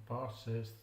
po' se...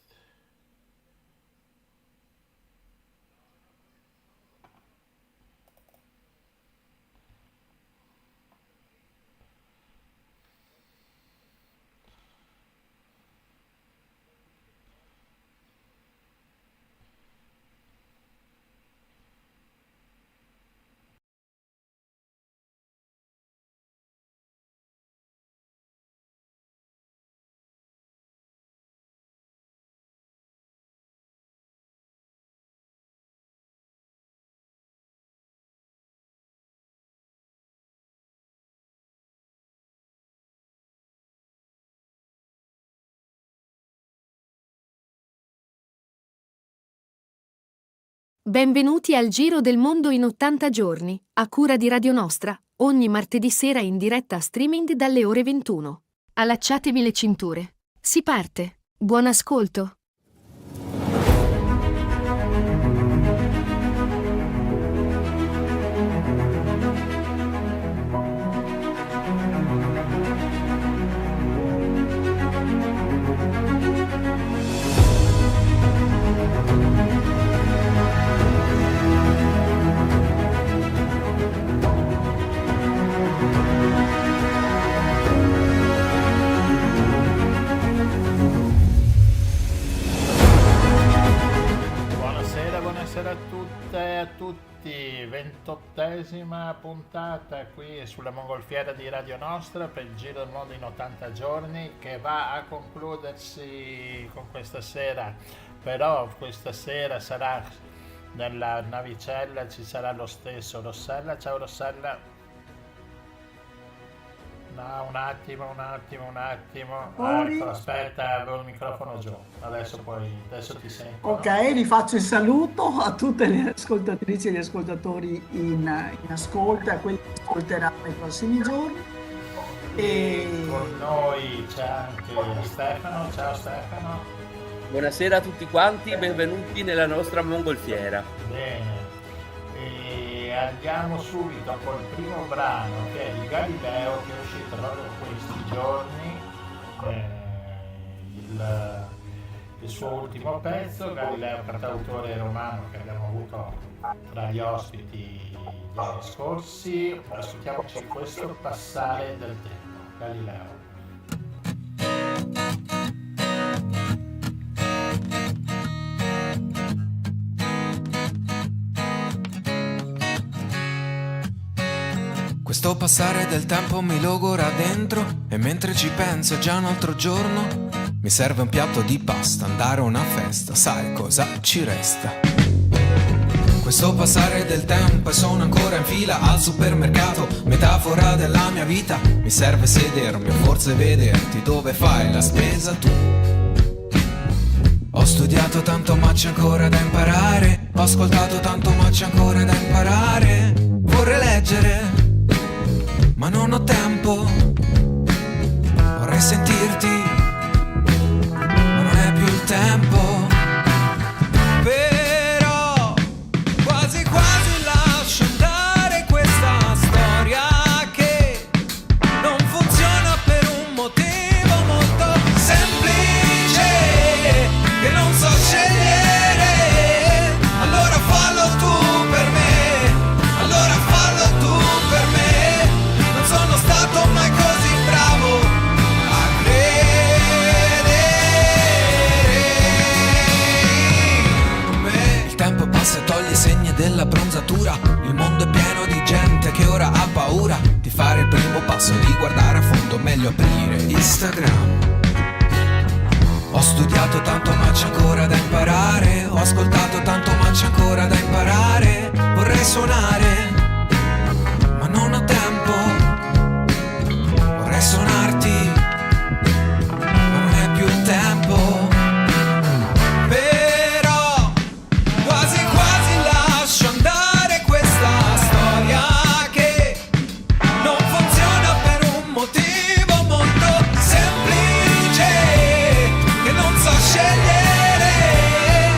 Benvenuti al Giro del Mondo in 80 giorni, a cura di Radio Nostra, ogni martedì sera in diretta streaming dalle ore 21. Allacciatevi le cinture. Si parte. Buon ascolto. Buonasera a tutte e a tutti, 28esima puntata qui sulla mongolfiera di Radio Nostra per il Giro del Mondo in 80 giorni che va a concludersi con questa sera, però questa sera sarà nella navicella, ci sarà lo stesso Rossella. Ciao Rossella. No, un attimo. Ecco, aspetta, avevo il microfono giù. Adesso ti sento. Ok, rifaccio il saluto a tutte le ascoltatrici e gli ascoltatori in ascolto e a quelli che ascolteranno nei prossimi giorni. E con noi c'è anche Stefano. Ciao Stefano. Buonasera a tutti quanti, benvenuti nella nostra mongolfiera. Bene. Andiamo subito col primo brano che è di Galileo, che è uscito proprio questi giorni, il suo ultimo pezzo. Galileo, cantautore romano che abbiamo avuto tra gli ospiti gli anni scorsi. Ascoltiamoci questo Passare del tempo. Galileo. Questo passare del tempo mi logora dentro e mentre ci penso è già un altro giorno. Mi serve un piatto di pasta, andare a una festa, sai cosa ci resta? Questo passare del tempo e sono ancora in fila al supermercato, metafora della mia vita. Mi serve sedermi o forse vederti dove fai la spesa tu. Ho studiato tanto ma c'è ancora da imparare, ho ascoltato tanto ma c'è ancora da imparare. Vorrei leggere ma non ho tempo, vorrei sentirti, ma non è più il tempo. Però quasi quasi lascio andare questa storia che non funziona per un motivo molto semplice, che non so scegliere. Allora fallo tu per me, allora fallo tu per me. Sono stato mai così bravo a credere in me. Il tempo passa e toglie i segni della bronzatura. Il mondo è pieno di gente che ora ha paura di fare il primo passo, di guardare a fondo, meglio aprire Instagram. Ho studiato tanto ma c'è ancora da imparare, ho ascoltato tanto ma c'è ancora da imparare. Vorrei suonare ma non ho tempo, suonarti, ma non è più il tempo. Però quasi quasi lascio andare questa storia che non funziona per un motivo molto semplice, che non so scegliere.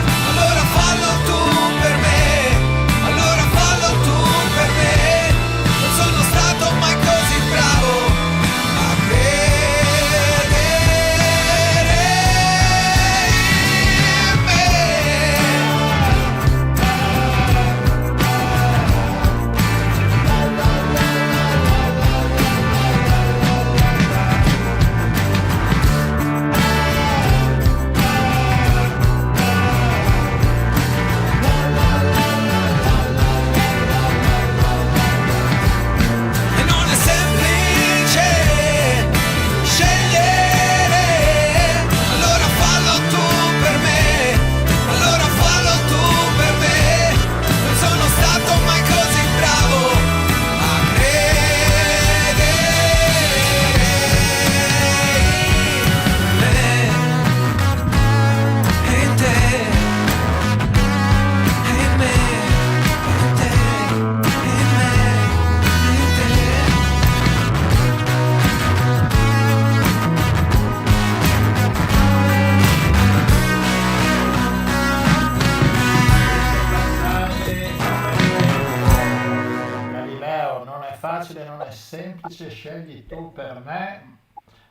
facile, non è semplice, scegli tu per me,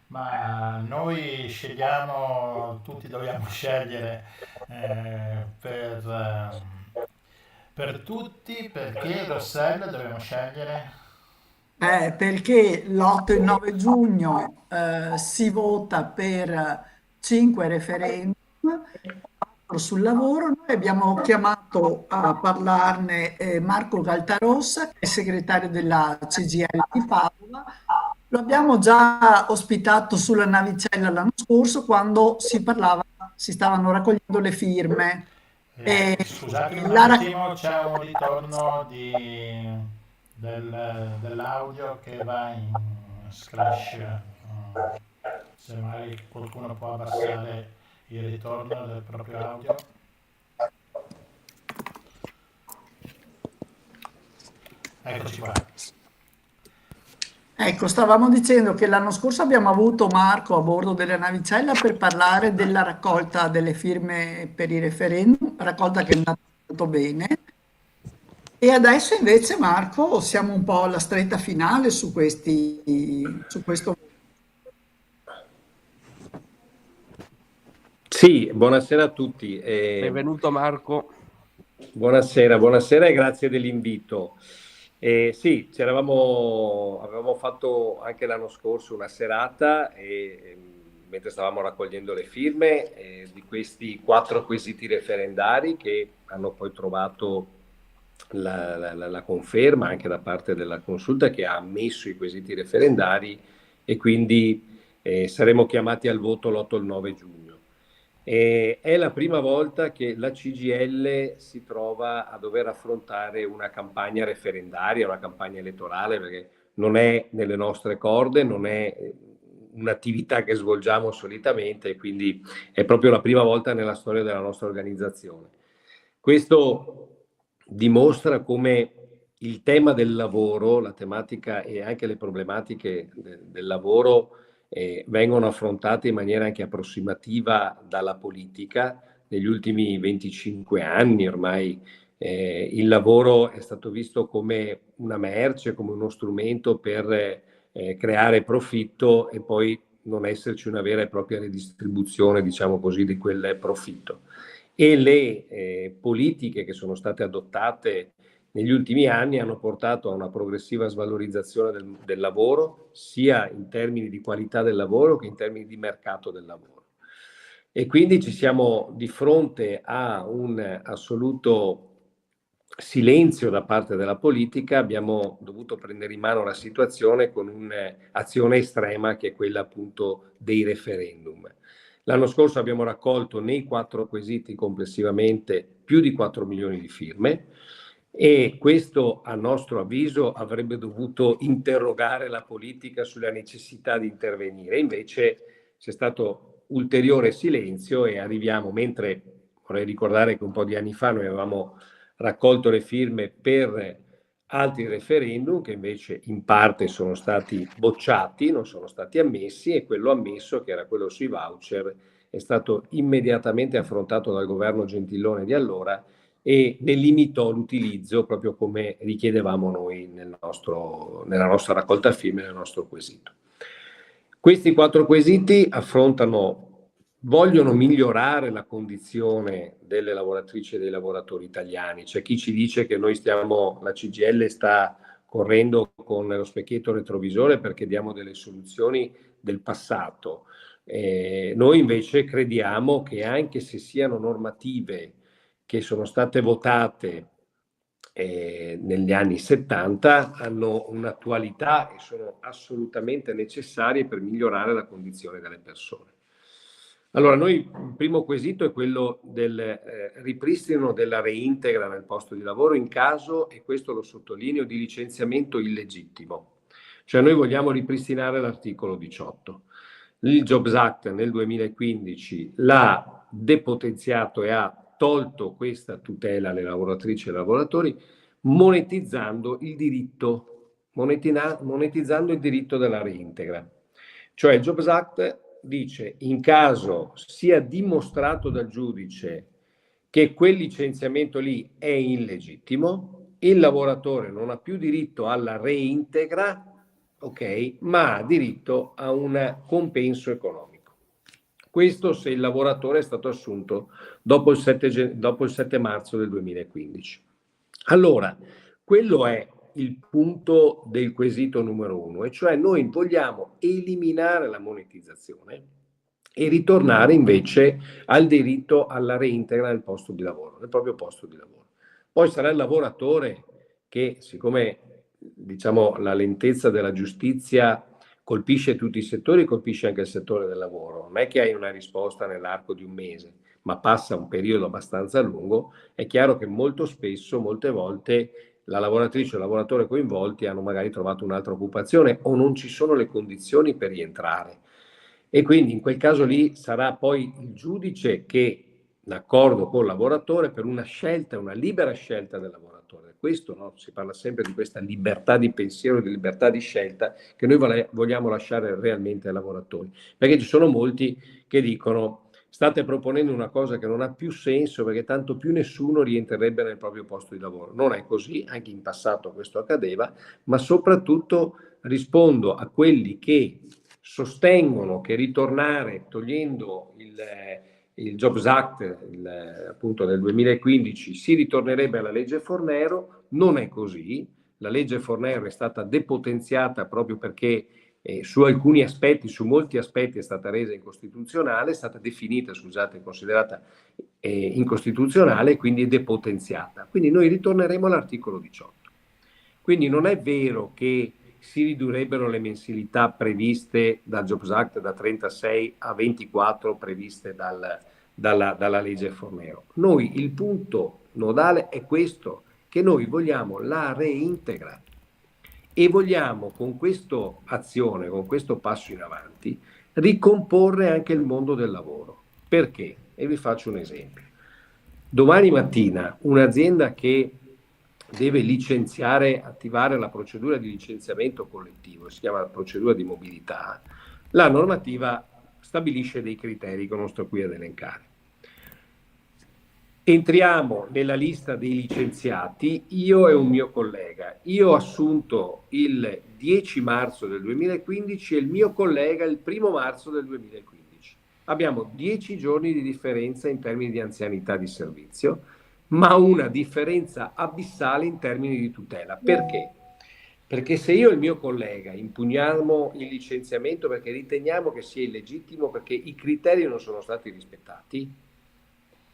ma noi scegliamo, tutti dobbiamo scegliere per tutti, perché Rossella dobbiamo scegliere. Perché l'8 e il 9 giugno si vota per 5 referendum, 4 sul lavoro. Noi abbiamo chiamato a parlarne Marco Caltarossa, che è segretario della CGIL di Padova. Lo abbiamo già ospitato sulla navicella l'anno scorso quando si stavano raccogliendo le firme. E Scusatemi un la attimo, c'è un ritorno dell'audio che va in scratch. Se mai qualcuno può abbassare il ritorno del proprio audio. Eccoci qua. Ecco, stavamo dicendo che l'anno scorso abbiamo avuto Marco a bordo della navicella per parlare della raccolta delle firme per i referendum, raccolta che è andata molto bene. E adesso invece, Marco, siamo un po' alla stretta finale su questo. Sì, buonasera a tutti. Benvenuto Marco. Buonasera, buonasera e grazie dell'invito. Sì, avevamo fatto anche l'anno scorso una serata mentre stavamo raccogliendo le firme di questi 4 quesiti referendari che hanno poi trovato la conferma anche da parte della Consulta, che ha ammesso i quesiti referendari, e quindi saremo chiamati al voto l'8 e il 9 giugno. È la prima volta che la CGIL si trova a dover affrontare una campagna referendaria, una campagna elettorale, perché non è nelle nostre corde, non è un'attività che svolgiamo solitamente, e quindi è proprio la prima volta nella storia della nostra organizzazione. Questo dimostra come il tema del lavoro, la tematica e anche le problematiche del lavoro vengono affrontate in maniera anche approssimativa dalla politica. Negli ultimi 25 anni ormai il lavoro è stato visto come una merce, come uno strumento per creare profitto e poi non esserci una vera e propria redistribuzione, diciamo così, di quel profitto. E le politiche che sono state adottate negli ultimi anni hanno portato a una progressiva svalorizzazione del lavoro, sia in termini di qualità del lavoro che in termini di mercato del lavoro. E quindi ci siamo di fronte a un assoluto silenzio da parte della politica. Abbiamo dovuto prendere in mano la situazione con un'azione estrema, che è quella appunto dei referendum. L'anno scorso abbiamo raccolto nei 4 quesiti complessivamente più di 4 milioni di firme, e questo, a nostro avviso, avrebbe dovuto interrogare la politica sulla necessità di intervenire. Invece c'è stato ulteriore silenzio e arriviamo, mentre vorrei ricordare che un po' di anni fa noi avevamo raccolto le firme per altri referendum che invece in parte sono stati bocciati, non sono stati ammessi, e quello ammesso, che era quello sui voucher, è stato immediatamente affrontato dal governo Gentiloni di allora e ne limitò l'utilizzo proprio come richiedevamo noi nella nostra raccolta firme, nel nostro quesito. Questi 4 quesiti vogliono migliorare la condizione delle lavoratrici e dei lavoratori italiani. C'è chi ci dice che la CGIL sta correndo con lo specchietto retrovisore perché diamo delle soluzioni del passato. Noi invece crediamo che, anche se siano normative che sono state votate negli anni 70, hanno un'attualità e sono assolutamente necessarie per migliorare la condizione delle persone. Allora, il primo quesito è quello del ripristino della reintegra nel posto di lavoro in caso, e questo lo sottolineo, di licenziamento illegittimo. Cioè noi vogliamo ripristinare l'articolo 18. Il Jobs Act nel 2015 l'ha depotenziato e ha tolto questa tutela alle lavoratrici e ai lavoratori, monetizzando il diritto della reintegra. Cioè il Jobs Act dice: in caso sia dimostrato dal giudice che quel licenziamento lì è illegittimo il lavoratore non ha più diritto alla reintegra, ok, ma ha diritto a un compenso economico. Questo se il lavoratore è stato assunto dopo il 7 marzo del 2015. Allora, quello è il punto del quesito numero 1, e cioè noi vogliamo eliminare la monetizzazione e ritornare invece al diritto alla reintegra del posto di lavoro, del proprio posto di lavoro. Poi sarà il lavoratore che, siccome diciamo la lentezza della giustizia colpisce tutti i settori, colpisce anche il settore del lavoro, non è che hai una risposta nell'arco di un mese, ma passa un periodo abbastanza lungo, è chiaro che molto spesso, molte volte, la lavoratrice o il lavoratore coinvolti hanno magari trovato un'altra occupazione o non ci sono le condizioni per rientrare. E quindi in quel caso lì sarà poi il giudice che, d'accordo con il lavoratore, per una scelta, una libera scelta del lavoratore. Questo, no? Si parla sempre di questa libertà di pensiero, di libertà di scelta che noi vogliamo lasciare realmente ai lavoratori. Perché ci sono molti che dicono: state proponendo una cosa che non ha più senso perché tanto più nessuno rientrerebbe nel proprio posto di lavoro. Non è così, anche in passato questo accadeva, ma soprattutto rispondo a quelli che sostengono che ritornare togliendo il Jobs Act appunto del 2015 si ritornerebbe alla legge Fornero. Non è così. La legge Fornero è stata depotenziata proprio perché su alcuni aspetti, su molti aspetti è stata resa incostituzionale, è stata definita, scusate, considerata incostituzionale, quindi depotenziata. Quindi noi ritorneremo all'articolo 18. Quindi non è vero che si ridurrebbero le mensilità previste dal Jobs Act da 36 a 24 previste dalla legge Fornero. Noi il punto nodale è questo, che noi vogliamo la reintegra e vogliamo con questa azione, con questo passo in avanti, ricomporre anche il mondo del lavoro. Perché? E vi faccio un esempio. Domani mattina un'azienda che deve licenziare, attivare la procedura di licenziamento collettivo, si chiama procedura di mobilità, la normativa stabilisce dei criteri che non sto qui ad elencare. Entriamo nella lista dei licenziati, io e un mio collega. Io ho assunto il 10 marzo del 2015 e il mio collega il 1 marzo del 2015. Abbiamo 10 giorni di differenza in termini di anzianità di servizio, ma una differenza abissale in termini di tutela. Perché? Perché se io e il mio collega impugniamo il licenziamento perché riteniamo che sia illegittimo perché i criteri non sono stati rispettati,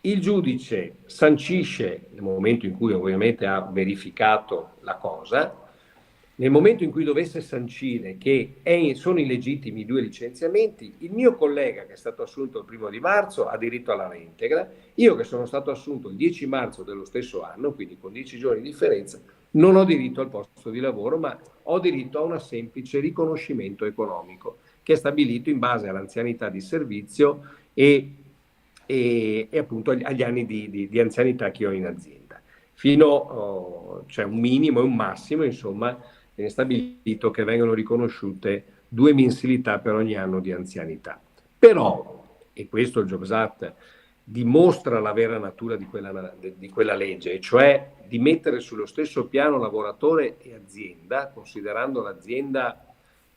il giudice sancisce, nel momento in cui ovviamente ha verificato la cosa, nel momento in cui dovesse sancire che sono illegittimi i 2 licenziamenti, il mio collega che è stato assunto il 1 di marzo ha diritto alla reintegra, io che sono stato assunto il 10 marzo dello stesso anno, quindi con 10 giorni di differenza, non ho diritto al posto di lavoro, ma ho diritto a un semplice riconoscimento economico che è stabilito in base all'anzianità di servizio e appunto agli anni di anzianità che ho in azienda. C'è un minimo e un massimo, insomma, è stabilito che vengono riconosciute 2 mensilità per ogni anno di anzianità. Però, e questo il Jobs Act dimostra la vera natura di quella legge, e cioè di mettere sullo stesso piano lavoratore e azienda, considerando l'azienda,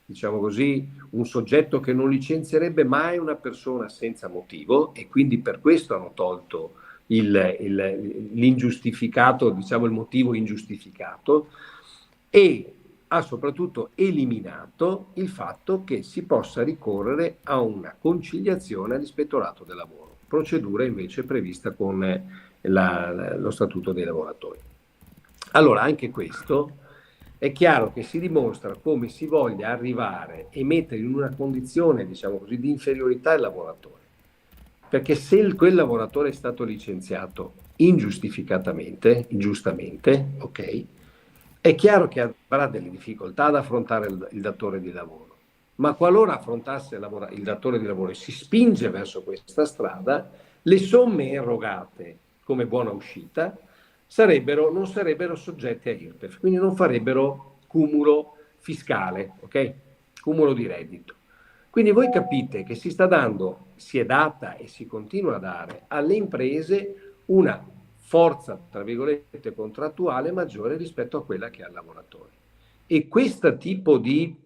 diciamo così, un soggetto che non licenzierebbe mai una persona senza motivo, e quindi per questo hanno tolto l'ingiustificato, diciamo il motivo ingiustificato, e ha soprattutto eliminato il fatto che si possa ricorrere a una conciliazione all'ispettorato del lavoro, procedura invece prevista con lo Statuto dei lavoratori. Allora, anche questo è chiaro che si dimostra come si voglia arrivare e mettere in una condizione, diciamo così, di inferiorità il lavoratore. Perché se quel lavoratore è stato licenziato ingiustificatamente, ingiustamente, ok, è chiaro che avrà delle difficoltà ad affrontare il datore di lavoro. Ma qualora affrontasse il datore di lavoro e si spinge verso questa strada, le somme erogate come buona uscita non sarebbero soggette a IRPEF, quindi non farebbero cumulo fiscale, ok? Cumulo di reddito. Quindi voi capite che si è data e si continua a dare alle imprese una forza, tra virgolette, contrattuale maggiore rispetto a quella che ha il lavoratore. E questo tipo di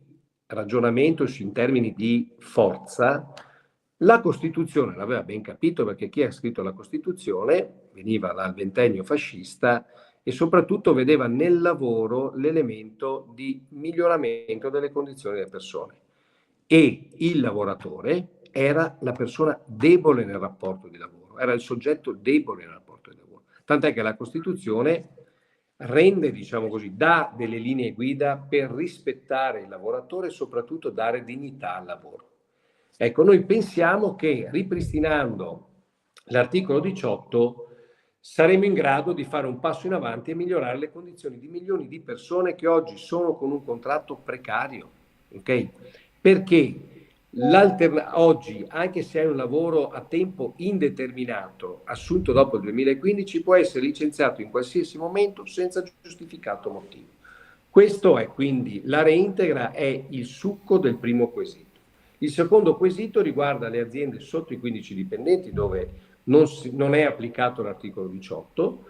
ragionamento in termini di forza, la Costituzione l'aveva ben capito, perché chi ha scritto la Costituzione veniva dal ventennio fascista e soprattutto vedeva nel lavoro l'elemento di miglioramento delle condizioni delle persone. E il lavoratore era la persona debole nel rapporto di lavoro, era il soggetto debole nel rapporto di lavoro. Tant'è che la Costituzione rende, diciamo così, dà delle linee guida per rispettare il lavoratore e soprattutto dare dignità al lavoro. Ecco, noi pensiamo che ripristinando l'articolo 18 saremo in grado di fare un passo in avanti e migliorare le condizioni di milioni di persone che oggi sono con un contratto precario, ok? Perché oggi, anche se hai un lavoro a tempo indeterminato assunto dopo il 2015, può essere licenziato in qualsiasi momento senza giustificato motivo. Questo è quindi, la reintegra è il succo del primo quesito. Il secondo quesito riguarda le aziende sotto i 15 dipendenti, dove non è applicato l'articolo 18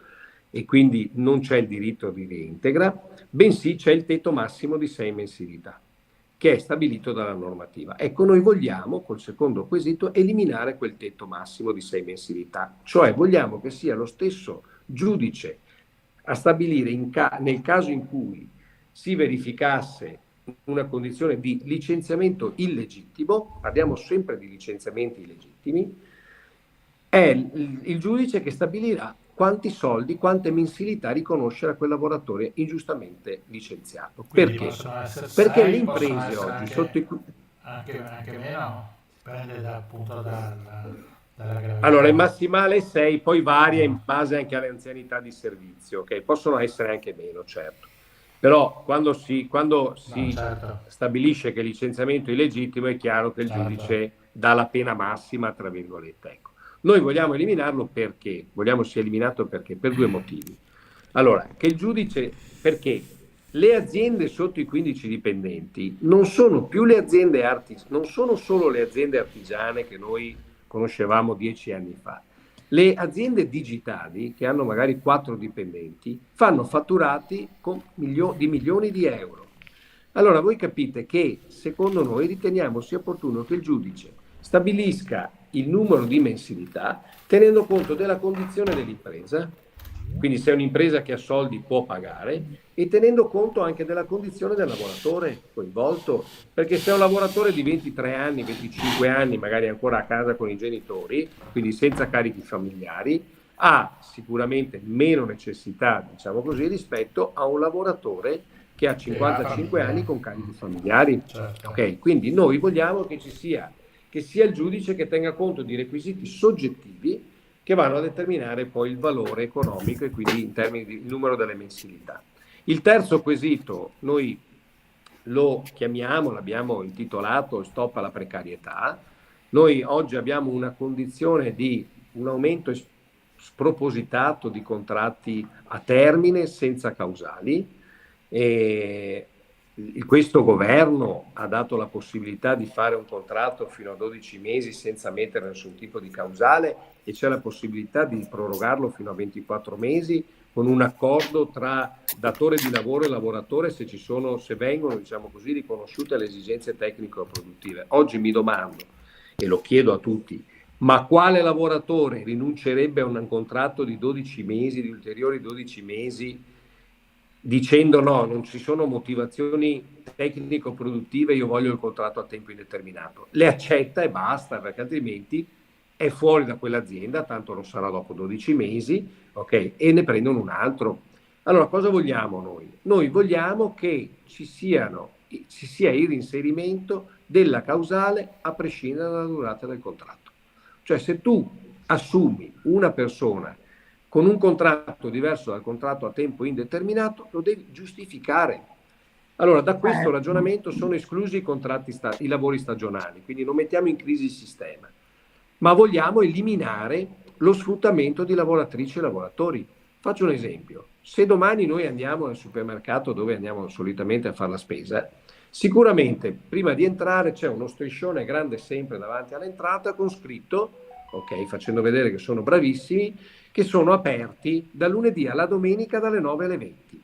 e quindi non c'è il diritto di reintegra, bensì c'è il tetto massimo di 6 mensilità che è stabilito dalla normativa. Ecco, noi vogliamo, col secondo quesito, eliminare quel tetto massimo di 6 mensilità, cioè vogliamo che sia lo stesso giudice a stabilire nel caso in cui si verificasse una condizione di licenziamento illegittimo, parliamo sempre di licenziamenti illegittimi, è il giudice che stabilirà quanti soldi, quante mensilità riconoscere a quel lavoratore ingiustamente licenziato. Quindi perché? possono essere Perché sei, le possono imprese essere oggi anche meno, dipende appunto dalla gravità. Allora, il massimale è 6, poi varia in base anche alle anzianità di servizio, ok? Possono essere anche meno, certo. Però quando si certo. stabilisce che il licenziamento è illegittimo, è chiaro che il Certo. giudice dà la pena massima, tra virgolette. Ecco. Noi vogliamo eliminarlo perché? Vogliamo sia eliminato perché? Per due motivi. Allora, che il giudice, perché le aziende sotto i 15 dipendenti non sono più le aziende non sono solo le aziende artigiane che noi conoscevamo 10 anni fa. Le aziende digitali, che hanno magari 4 dipendenti, fanno fatturati di milioni di euro. Allora voi capite che, secondo noi, riteniamo sia opportuno che il giudice stabilisca il numero di mensilità tenendo conto della condizione dell'impresa, quindi se è un'impresa che ha soldi può pagare, e tenendo conto anche della condizione del lavoratore coinvolto, perché se è un lavoratore di 23 anni, 25 anni, magari ancora a casa con i genitori, quindi senza carichi familiari, ha sicuramente meno necessità, diciamo così, rispetto a un lavoratore che ha 55 anni con carichi familiari. Certo. Ok, quindi noi vogliamo che sia il giudice che tenga conto di requisiti soggettivi che vanno a determinare poi il valore economico e quindi in termini di numero delle mensilità. Il terzo quesito noi lo chiamiamo, l'abbiamo intitolato Stop alla precarietà. Noi oggi abbiamo una condizione di un aumento spropositato di contratti a termine senza causali, e questo governo ha dato la possibilità di fare un contratto fino a 12 mesi senza mettere nessun tipo di causale, e c'è la possibilità di prorogarlo fino a 24 mesi con un accordo tra datore di lavoro e lavoratore se vengono, diciamo così, riconosciute le esigenze tecnico-produttive. Oggi mi domando, e lo chiedo a tutti, ma quale lavoratore rinuncerebbe a un contratto di 12 mesi, di ulteriori 12 mesi, dicendo no, non ci sono motivazioni tecnico-produttive, io voglio il contratto a tempo indeterminato? Le accetta e basta, perché altrimenti è fuori da quell'azienda, tanto lo sarà dopo 12 mesi, ok? E ne prendono un altro. Allora, cosa vogliamo noi? Noi vogliamo che ci sia il reinserimento della causale a prescindere dalla durata del contratto. Cioè, se tu assumi una persona con un contratto diverso dal contratto a tempo indeterminato, lo devi giustificare. Allora, da questo ragionamento sono esclusi i lavori stagionali, quindi non mettiamo in crisi il sistema, ma vogliamo eliminare lo sfruttamento di lavoratrici e lavoratori. Faccio un esempio. Se domani noi andiamo al supermercato dove andiamo solitamente a fare la spesa, sicuramente prima di entrare c'è uno striscione grande sempre davanti all'entrata con scritto, ok? Facendo vedere che sono bravissimi, che sono aperti dal lunedì alla domenica dalle 9 alle 20.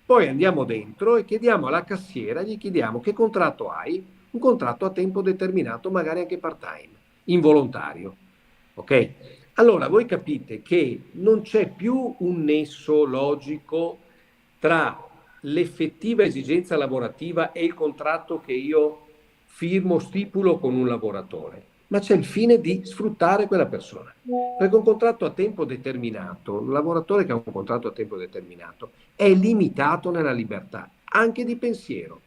Poi andiamo dentro e chiediamo alla cassiera, gli chiediamo che contratto hai, un contratto a tempo determinato, magari anche part-time, involontario, ok? Allora voi capite che non c'è più un nesso logico tra l'effettiva esigenza lavorativa e il contratto che io stipulo con un lavoratore, ma c'è il fine di sfruttare quella persona. Perché un contratto a tempo determinato, un lavoratore che ha un contratto a tempo determinato, è limitato nella libertà, anche di pensiero,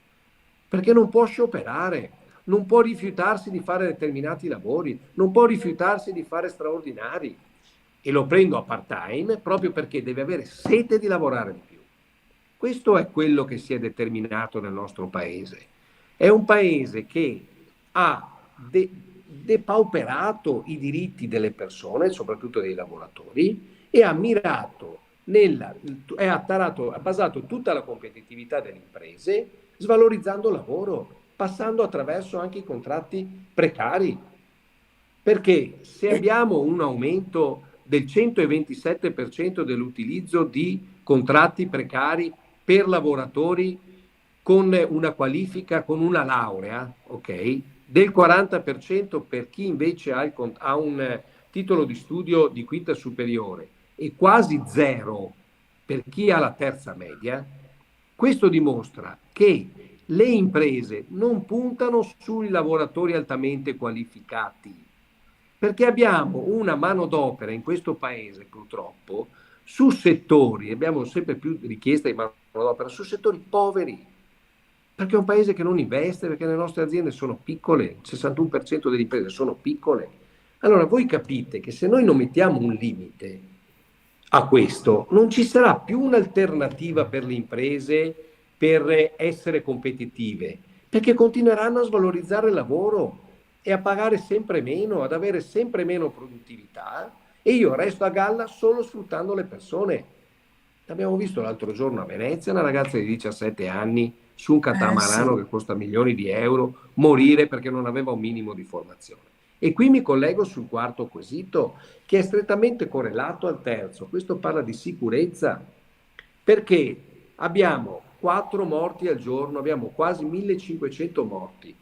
perché non può scioperare, non può rifiutarsi di fare determinati lavori, non può rifiutarsi di fare straordinari. E lo prendo a part-time proprio perché deve avere sete di lavorare di più. Questo è quello che si è determinato nel nostro paese. È un paese che ha depauperato i diritti delle persone, soprattutto dei lavoratori, e ha mirato, ha basato tutta la competitività delle imprese svalorizzando il lavoro, passando attraverso anche i contratti precari. Perché se abbiamo un aumento del 127% dell'utilizzo di contratti precari per lavoratori con una qualifica, con una laurea, ok? Del 40% per chi invece ha un titolo di studio di quinta superiore e quasi zero per chi ha la terza media, questo dimostra che le imprese non puntano sui lavoratori altamente qualificati, perché abbiamo una manodopera in questo paese purtroppo su settori, abbiamo sempre più richiesta di manodopera su settori poveri, perché è un paese che non investe, perché le nostre aziende sono piccole, il 61% delle imprese sono piccole. Allora voi capite che se noi non mettiamo un limite a questo, non ci sarà più un'alternativa per le imprese per essere competitive, perché continueranno a svalorizzare il lavoro e a pagare sempre meno, ad avere sempre meno produttività, e io resto a galla solo sfruttando le persone. Abbiamo visto l'altro giorno a Venezia una ragazza di 17 anni su un catamarano Sì. che costa milioni di euro morire perché non aveva un minimo di formazione. E qui mi collego sul quarto quesito, che è strettamente correlato al terzo. Questo parla di sicurezza, perché abbiamo 4 morti al giorno, abbiamo quasi 1500 morti.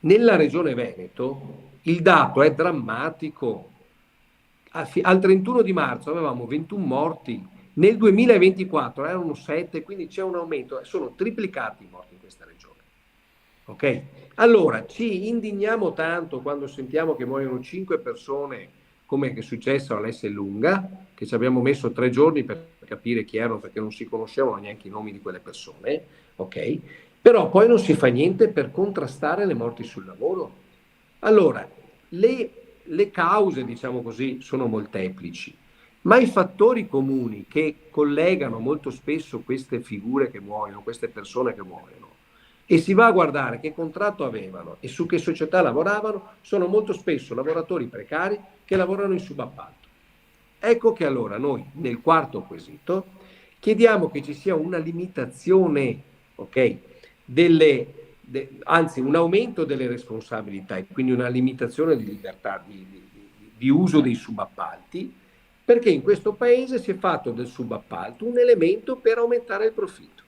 Nella regione Veneto il dato è drammatico. Al 31 di marzo avevamo 21 morti, nel 2024 erano 7, quindi c'è un aumento, sono triplicati i morti in questa regione. Ok? Allora, ci indigniamo tanto quando sentiamo che muoiono 5 persone, come è successo all'Esselunga, che ci abbiamo messo 3 giorni per capire chi erano, perché non si conoscevano neanche i nomi di quelle persone, ok? Però poi non si fa niente per contrastare le morti sul lavoro. Allora, le cause, diciamo così, sono molteplici, ma i fattori comuni che collegano molto spesso queste figure che muoiono, queste persone che muoiono, e si va a guardare che contratto avevano e su che società lavoravano, sono molto spesso lavoratori precari che lavorano in subappalto. Ecco che allora noi, nel quarto quesito, chiediamo che ci sia una limitazione, ok, anzi un aumento delle responsabilità e quindi una limitazione di libertà di uso dei subappalti, perché in questo paese si è fatto del subappalto un elemento per aumentare il profitto.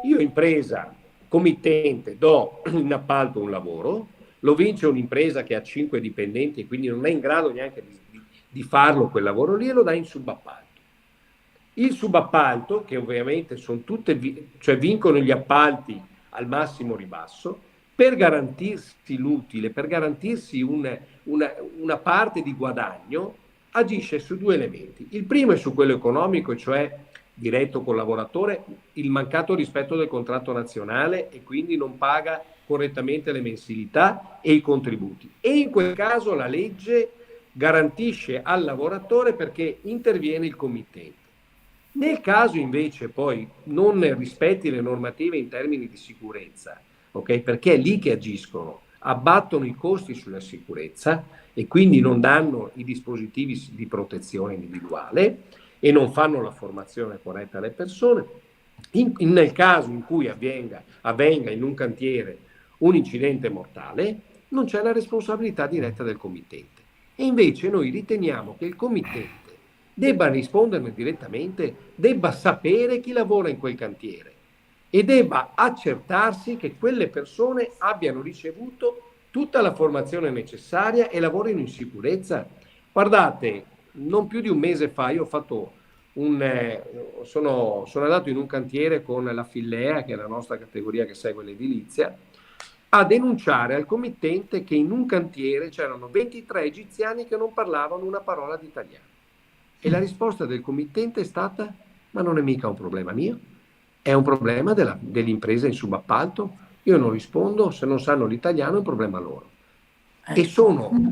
Io impresa, committente, do in appalto un lavoro, lo vince un'impresa che ha 5 dipendenti e quindi non è in grado neanche di farlo quel lavoro lì, e lo dà in subappalto. Il subappalto, che ovviamente sono tutte, cioè vincono gli appalti al massimo ribasso, per garantirsi l'utile, per garantirsi una parte di guadagno, agisce su 2 elementi. Il primo è su quello economico, cioè diretto col lavoratore, il mancato rispetto del contratto nazionale e quindi non paga correttamente le mensilità e i contributi. E in quel caso la legge garantisce al lavoratore perché interviene il committente. Nel caso invece poi non rispetti le normative in termini di sicurezza, ok? Perché è lì che agiscono, abbattono i costi sulla sicurezza e quindi non danno i dispositivi di protezione individuale e non fanno la formazione corretta alle persone. Nel caso in cui avvenga in un cantiere un incidente mortale, non c'è la responsabilità diretta del committente. E invece noi riteniamo che il committente debba risponderne direttamente, debba sapere chi lavora in quel cantiere e debba accertarsi che quelle persone abbiano ricevuto tutta la formazione necessaria e lavorino in sicurezza. Guardate, non più di un mese fa io ho fatto sono andato in un cantiere con la Fillea, che è la nostra categoria che segue l'edilizia, a denunciare al committente che in un cantiere c'erano 23 egiziani che non parlavano una parola di italiano. E la risposta del committente è stata: ma non è mica un problema mio, è un problema dell'impresa in subappalto, io non rispondo, se non sanno l'italiano è un problema loro. E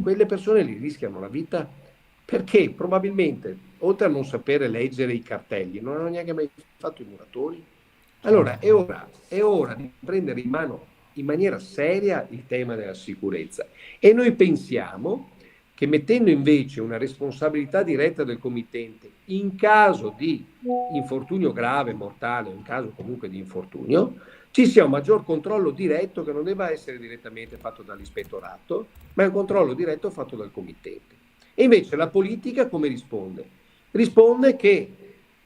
quelle persone lì rischiano la vita perché probabilmente, oltre a non sapere leggere i cartelli, non hanno neanche mai fatto i muratori. Allora è ora di prendere in mano in maniera seria il tema della sicurezza, e noi pensiamo che mettendo invece una responsabilità diretta del committente in caso di infortunio grave, mortale, o in caso comunque di infortunio, ci sia un maggior controllo diretto, che non debba essere direttamente fatto dall'ispettorato, ma è un controllo diretto fatto dal committente. E invece la politica come risponde? Risponde che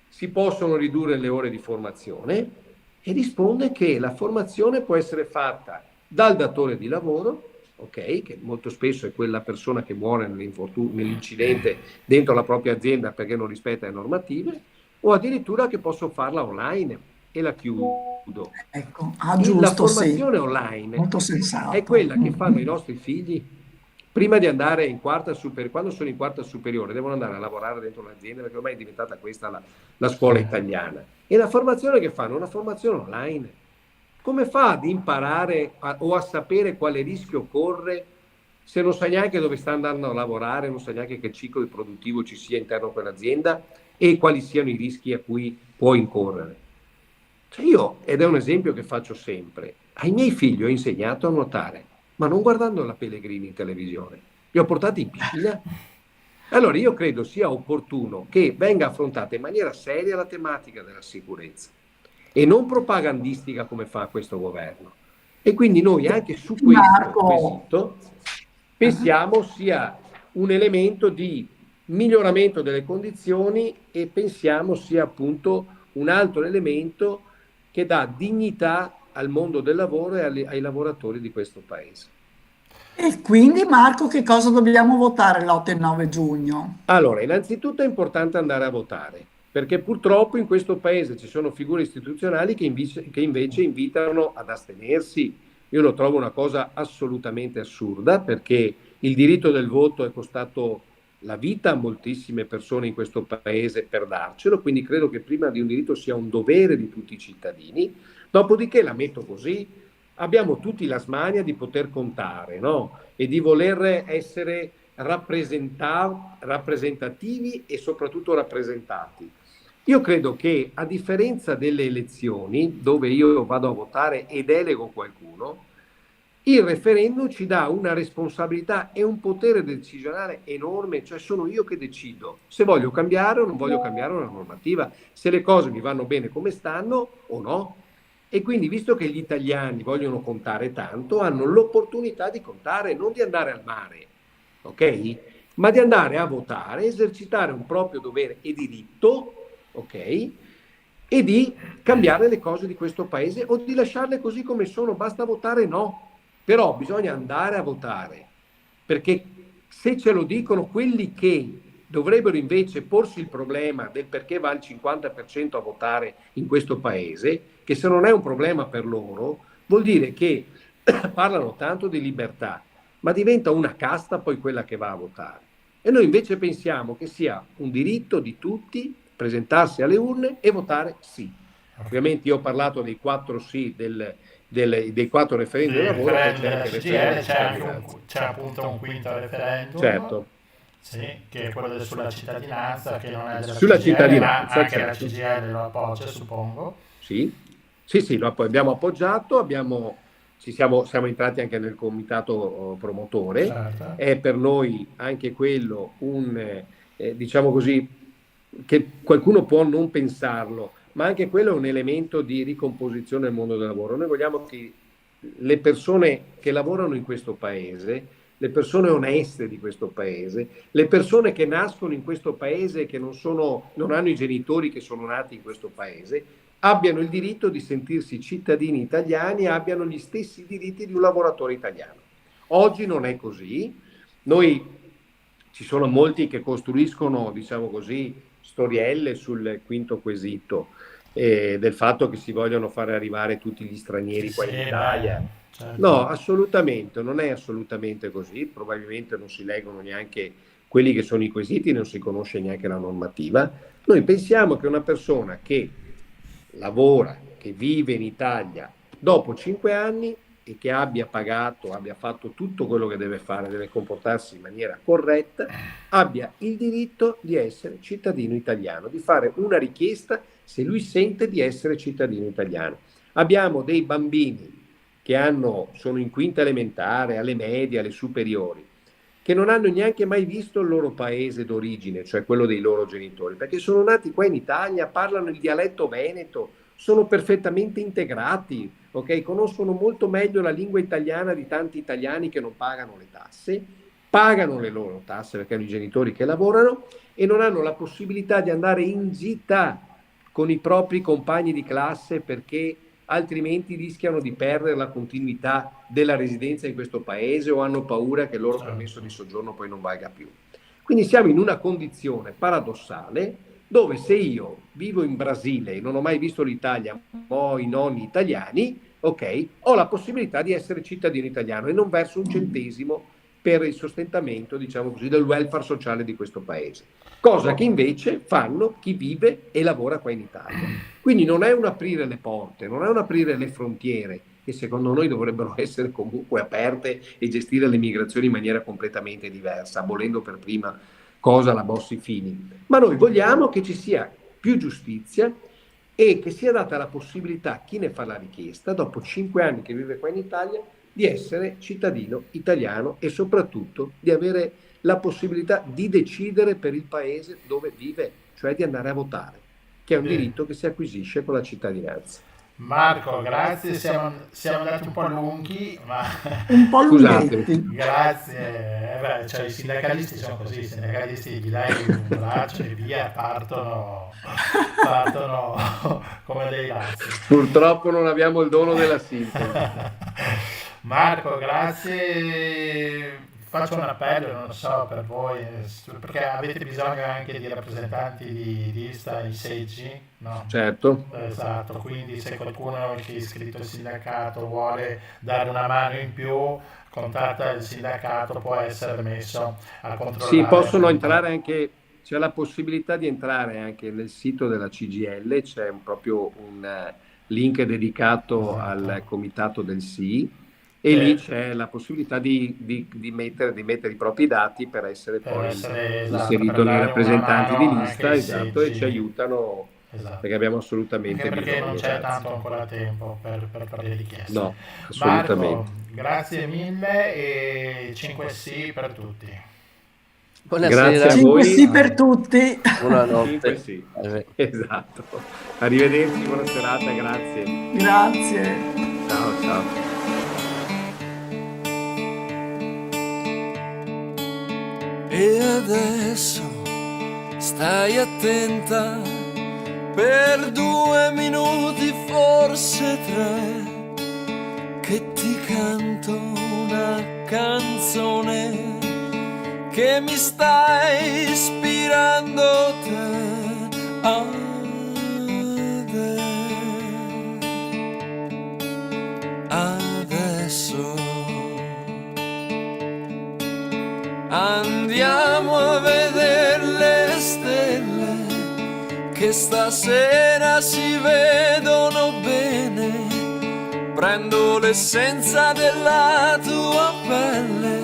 si possono ridurre le ore di formazione, e risponde che la formazione può essere fatta dal datore di lavoro, ok, che molto spesso è quella persona che muore nell'incidente dentro la propria azienda perché non rispetta le normative, o addirittura che posso farla online. E la chiudo. Ecco, La giusto, sì, formazione online molto sensato. è quella che fanno i nostri figli prima di andare in quarta superiore. Quando sono in quarta superiore devono andare a lavorare dentro l'azienda, perché ormai è diventata questa la scuola italiana. E la formazione che fanno? Una formazione online. Come fa ad imparare o a sapere quale rischio corre se non sa neanche dove sta andando a lavorare, non sa neanche che ciclo produttivo ci sia interno a quell'azienda e quali siano i rischi a cui può incorrere? Ed è un esempio che faccio sempre, ai miei figli ho insegnato a nuotare, ma non guardando la Pellegrini in televisione, li ho portati in piscina. Allora io credo sia opportuno che venga affrontata in maniera seria la tematica della sicurezza e non propagandistica come fa questo governo. E quindi noi anche su questo quesito pensiamo sia un elemento di miglioramento delle condizioni, e pensiamo sia appunto un altro elemento che dà dignità al mondo del lavoro e ai lavoratori di questo paese. E quindi, Marco, che cosa dobbiamo votare l'8 e il 9 giugno? Allora, innanzitutto è importante andare a votare, perché purtroppo in questo paese ci sono figure istituzionali che invece invitano ad astenersi. Io lo trovo una cosa assolutamente assurda, perché il diritto del voto è costato la vita a moltissime persone in questo paese per darcelo, quindi credo che prima di un diritto sia un dovere di tutti i cittadini. Dopodiché, la metto così, abbiamo tutti la smania di poter contare, no? E di voler essere rappresentativi e soprattutto rappresentati. Io credo che, a differenza delle elezioni, dove io vado a votare ed elego qualcuno, il referendum ci dà una responsabilità e un potere decisionale enorme, cioè sono io che decido se voglio cambiare o non voglio cambiare una normativa, se le cose mi vanno bene come stanno o no. E quindi, visto che gli italiani vogliono contare tanto, hanno l'opportunità di contare, non di andare al mare, ok? Ma di andare a votare, esercitare un proprio dovere e diritto, ok? E di cambiare le cose di questo paese o di lasciarle così come sono, basta votare no. Però bisogna andare a votare, perché se ce lo dicono quelli che dovrebbero invece porsi il problema del perché va il 50% a votare in questo paese, che se non è un problema per loro, vuol dire che parlano tanto di libertà, ma diventa una casta poi quella che va a votare. E noi invece pensiamo che sia un diritto di tutti presentarsi alle urne e votare sì. Ovviamente io ho parlato dei 4 sì dei 4 referendum del lavoro, poi c'è appunto un quinto referendum, certo, sì, che è quello sulla cittadinanza, che non è della sulla CGIL, cittadinanza, ma anche certo. la CGIL lo appoggia, suppongo. Sì, lo abbiamo appoggiato, siamo entrati anche nel comitato promotore, Certo. È per noi anche quello diciamo così, che qualcuno può non pensarlo, ma anche quello è un elemento di ricomposizione del mondo del lavoro. Noi vogliamo che le persone che lavorano in questo paese le persone oneste di questo paese, le persone che nascono in questo paese e che non hanno i genitori che sono nati in questo paese, abbiano il diritto di sentirsi cittadini italiani e abbiano gli stessi diritti di un lavoratore italiano. Oggi non è così. Ci sono molti che costruiscono, diciamo così, storielle sul quinto quesito, del fatto che si vogliono fare arrivare tutti gli stranieri qua in Italia. Certo. No, assolutamente, non è assolutamente così. Probabilmente non si leggono neanche quelli che sono i quesiti, non si conosce neanche la normativa. Noi pensiamo che una persona che lavora, che vive in Italia dopo 5 anni e che abbia pagato, abbia fatto tutto quello che deve fare, deve comportarsi in maniera corretta, abbia il diritto di essere cittadino italiano, di fare una richiesta se lui sente di essere cittadino italiano. Abbiamo dei bambini che sono in quinta elementare, alle medie, alle superiori, che non hanno neanche mai visto il loro paese d'origine, cioè quello dei loro genitori, perché sono nati qua in Italia, parlano il dialetto veneto, sono perfettamente integrati, ok? Conoscono molto meglio la lingua italiana di tanti italiani che non pagano le tasse, pagano le loro tasse perché hanno i genitori che lavorano e non hanno la possibilità di andare in gita con i propri compagni di classe perché altrimenti rischiano di perdere la continuità della residenza in questo paese o hanno paura che il loro permesso di soggiorno poi non valga più. Quindi siamo in una condizione paradossale dove se io vivo in Brasile e non ho mai visto l'Italia, ho i nonni italiani, ok, ho la possibilità di essere cittadino italiano e non verso un centesimo per il sostentamento, diciamo così, del welfare sociale di questo paese. Cosa che invece fanno chi vive e lavora qua in Italia. Quindi non è un aprire le porte, non è un aprire le frontiere, che secondo noi dovrebbero essere comunque aperte e gestire le migrazioni in maniera completamente diversa, abolendo per prima cosa la Bossi-Fini. Ma noi vogliamo che ci sia più giustizia e che sia data la possibilità a chi ne fa la richiesta, dopo 5 anni che vive qua in Italia, di essere cittadino italiano e soprattutto di avere la possibilità di decidere per il paese dove vive, cioè di andare a votare, che è un diritto che si acquisisce con la cittadinanza. Marco, grazie, siamo andati un po' lunghi, ma Un po' Scusate. lunghetti. grazie. Cioè, i sindacalisti sono così, i sindacalisti gli dai un braccio e via, partono come dei razzi. Purtroppo non abbiamo il dono della sintesi. Marco, grazie. Faccio un appello, non so, per voi, perché avete bisogno anche di rappresentanti di lista, i seggi, no? Certo. Esatto, quindi se qualcuno che è iscritto al sindacato vuole dare una mano in più, contatta il sindacato, può essere messo a controllare. Sì, possono entrare anche, c'è la possibilità di entrare anche nel sito della CGIL, c'è proprio un link dedicato al comitato del sì. E lì c'è la possibilità di mettere i propri dati per essere poi inserito nei rappresentanti di lista, esatto, e ci aiutano perché abbiamo assolutamente anche perché bisogno. non c'è tanto ancora tempo per fare le richieste. No, assolutamente. Marco, grazie mille e 5 sì per tutti. Buonasera. Grazie a 5 voi. sì per tutti. Buonanotte. Sì. Esatto. Arrivederci, buona serata, grazie. Grazie. Ciao, ciao. E adesso stai attenta, per 2 minuti, forse 3, che ti canto una canzone che mi sta ispirando te. Adesso andiamo a vedere le stelle che stasera si vedono bene. Prendo l'essenza della tua pelle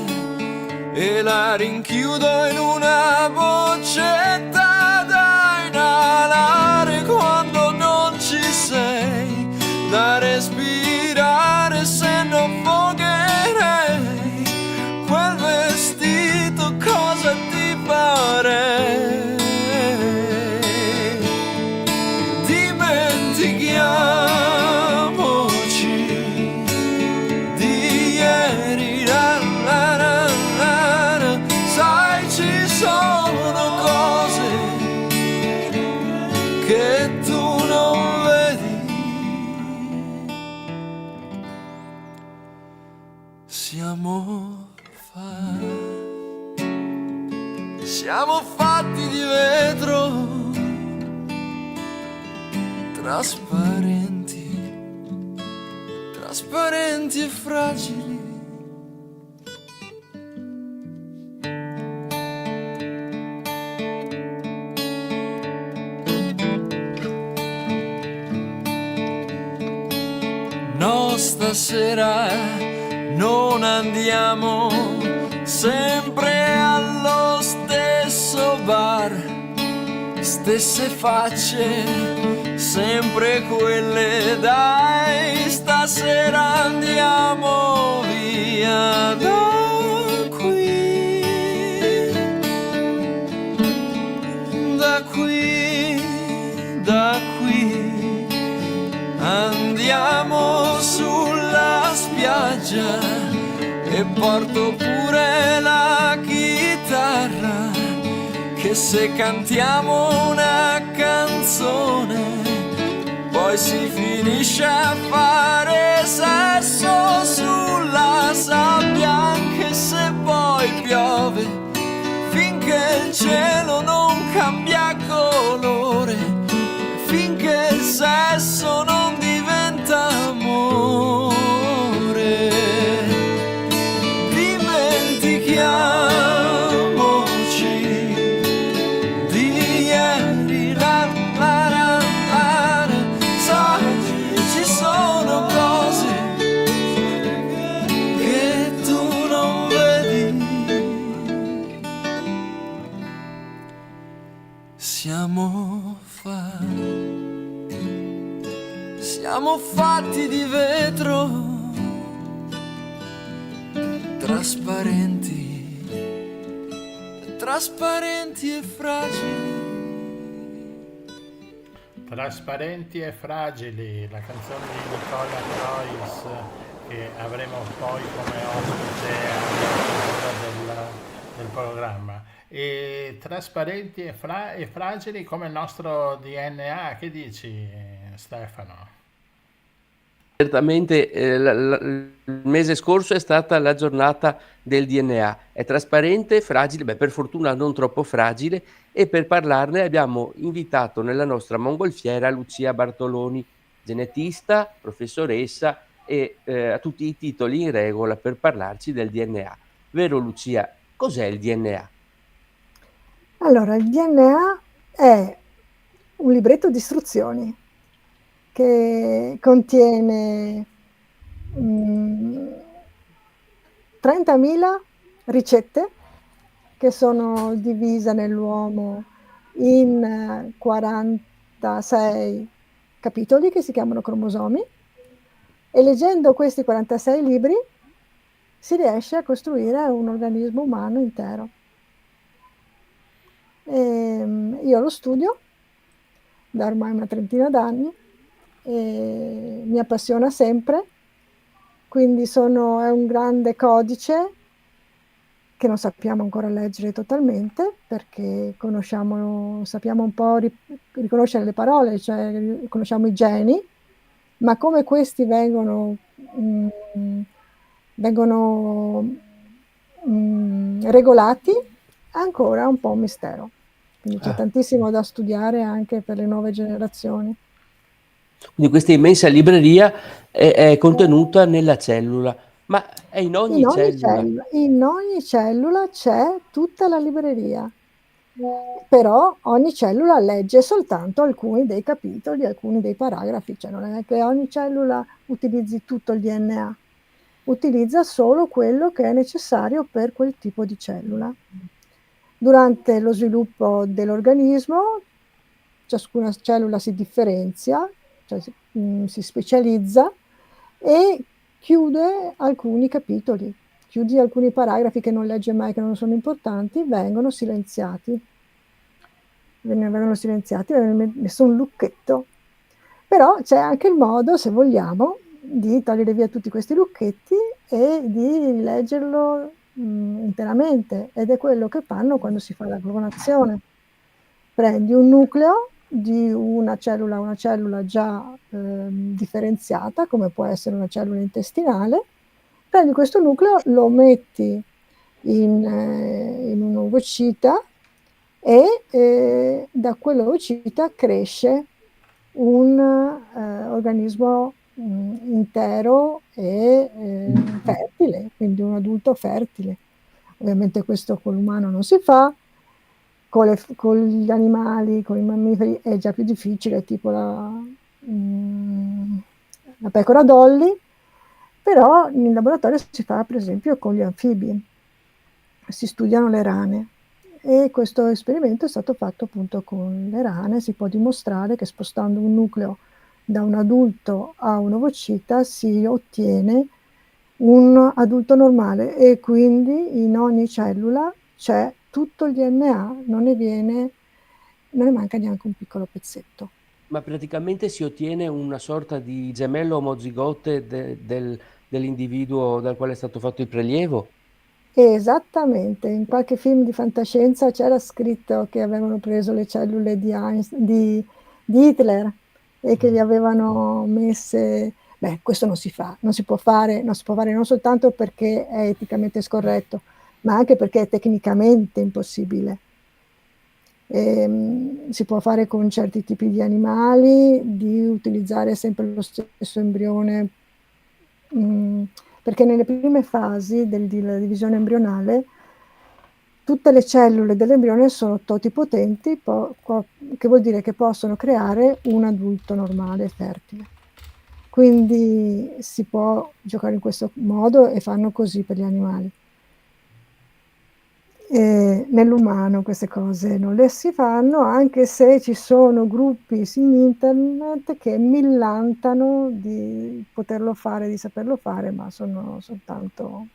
e la rinchiudo in una boccetta da inalare quando non ci sei, da respirare se non vogherei quel vestito, cosa ti pare? Dimentichiamoci di ieri, la la la. che tu non vedi. Siamo fatti di vetro, trasparenti e fragili. No, stasera non andiamo sempre allo stesso bar, stesse facce, sempre quelle, dai, stasera andiamo via da qui, da qui, da qui, andiamo sulla spiaggia e porto pure la chitarra, che se cantiamo una canzone poi si finisce a fare sesso sulla sabbia, anche se poi piove, finché il cielo non cambia colore, finché il sesso non diventa amore. Siamo fatti di vetro, trasparenti e fragili. Trasparenti e fragili, la canzone di Nicola Trois che avremo poi come ospite all'apertura del programma. E trasparenti e fragili come il nostro DNA, che dici Stefano? Certamente il mese scorso è stata la giornata del DNA, è trasparente, fragile, beh, per fortuna non troppo fragile, e per parlarne abbiamo invitato nella nostra mongolfiera Lucia Bartoloni, genetista, professoressa e ha tutti i titoli in regola per parlarci del DNA. Vero Lucia, cos'è il DNA? Allora, il DNA è un libretto di istruzioni che contiene 30.000 ricette che sono divise nell'uomo in 46 capitoli che si chiamano cromosomi, e leggendo questi 46 libri si riesce a costruire un organismo umano intero. Io lo studio da ormai una trentina d'anni e mi appassiona sempre, quindi è un grande codice che non sappiamo ancora leggere totalmente, perché sappiamo un po' riconoscere le parole, cioè riconosciamo i geni, ma come questi vengono regolati è ancora un po' un mistero. Quindi c'è tantissimo da studiare anche per le nuove generazioni. Quindi questa immensa libreria è contenuta nella cellula, ma è in ogni cellula. In ogni cellula c'è tutta la libreria, però ogni cellula legge soltanto alcuni dei capitoli, alcuni dei paragrafi, cioè non è che ogni cellula utilizzi tutto il DNA, utilizza solo quello che è necessario per quel tipo di cellula. Durante lo sviluppo dell'organismo ciascuna cellula si differenzia, cioè si specializza e chiude alcuni capitoli, chiude alcuni paragrafi che non legge mai, che non sono importanti, vengono silenziati, viene messo un lucchetto. Però c'è anche il modo, se vogliamo, di togliere via tutti questi lucchetti e di leggerlo interamente, ed è quello che fanno quando si fa la clonazione. Prendi un nucleo di una cellula a una cellula già differenziata, come può essere una cellula intestinale, prendi questo nucleo, lo metti in un ovocita e da quell'ovocita cresce un organismo intero e fertile, quindi un adulto fertile. Ovviamente questo con l'umano non si fa, con gli animali, con i mammiferi è già più difficile, tipo la pecora Dolly, però in laboratorio si fa per esempio con gli anfibi, si studiano le rane. E questo esperimento è stato fatto appunto con le rane. Si può dimostrare che spostando un nucleo da un adulto a un ovocita si ottiene un adulto normale e quindi in ogni cellula c'è tutto il DNA, non ne manca neanche un piccolo pezzetto. Ma praticamente si ottiene una sorta di gemello omozigote dell'individuo dal quale è stato fatto il prelievo? Esattamente, in qualche film di fantascienza c'era scritto che avevano preso le cellule di Hitler e che li avevano messe. Beh, questo non si fa, non si può fare non soltanto perché è eticamente scorretto, ma anche perché è tecnicamente impossibile. Si può fare con certi tipi di animali, di utilizzare sempre lo stesso embrione, perché nelle prime fasi della divisione embrionale tutte le cellule dell'embrione sono totipotenti, che vuol dire che possono creare un adulto normale fertile. Quindi si può giocare in questo modo e fanno così per gli animali. Nell'umano queste cose non le si fanno, anche se ci sono gruppi su internet che millantano di poterlo fare, di saperlo fare, ma sono soltanto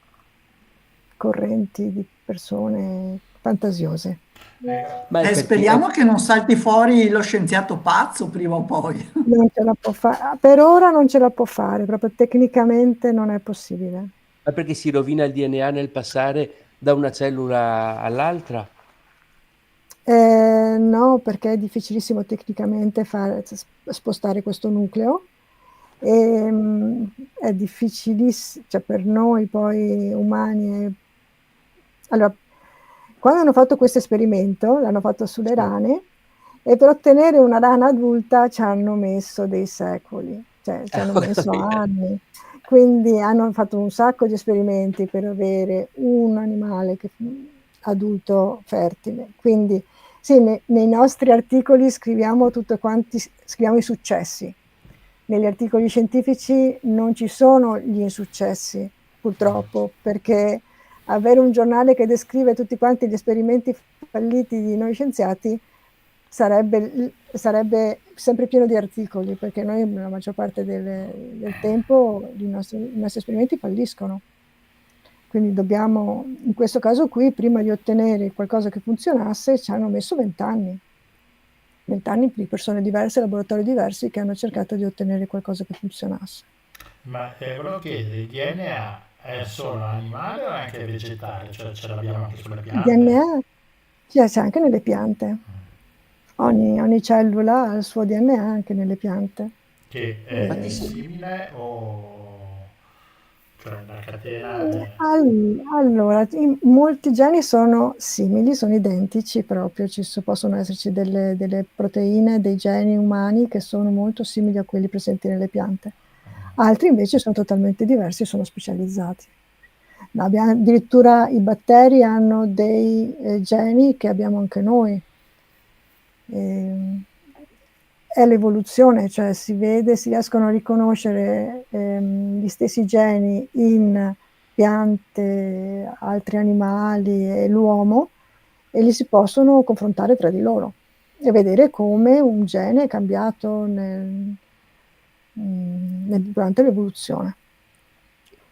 correnti di persone fantasiose. Speriamo che non salti fuori lo scienziato pazzo prima o poi. Non ce la può fare, per ora non ce la può fare, proprio tecnicamente non è possibile. Ma perché si rovina il DNA nel passare da una cellula all'altra? No, perché è difficilissimo tecnicamente spostare questo nucleo. È difficilissimo, cioè per noi poi umani. Allora, quando hanno fatto questo esperimento, l'hanno fatto sulle rane, e per ottenere una rana adulta ci hanno messo dei secoli, cioè ci hanno messo anni. Quindi hanno fatto un sacco di esperimenti per avere un animale adulto fertile. Quindi sì, nei nostri articoli scriviamo scriviamo i successi. Negli articoli scientifici non ci sono gli insuccessi, purtroppo, perché avere un giornale che descrive tutti quanti gli esperimenti falliti di noi scienziati sarebbe sempre pieno di articoli, perché noi la maggior parte del tempo i nostri esperimenti falliscono. Quindi dobbiamo, in questo caso qui, prima di ottenere qualcosa che funzionasse, ci hanno messo 20 anni. 20 anni di persone diverse, laboratori diversi che hanno cercato di ottenere qualcosa che funzionasse. Ma volevo chiedere, il DNA è solo animale o è anche vegetale? Cioè ce l'abbiamo anche sulle Il piante? DNA c'è anche nelle piante. Ogni cellula ha il suo DNA anche nelle piante. Che è simile o cioè la catena Allora, molti geni sono simili, sono identici proprio, possono esserci delle proteine, dei geni umani che sono molto simili a quelli presenti nelle piante. Altri invece sono totalmente diversi e sono specializzati. Addirittura i batteri hanno dei geni che abbiamo anche noi. È l'evoluzione, cioè si riescono a riconoscere gli stessi geni in piante, altri animali e l'uomo, e li si possono confrontare tra di loro e vedere come un gene è cambiato durante l'evoluzione.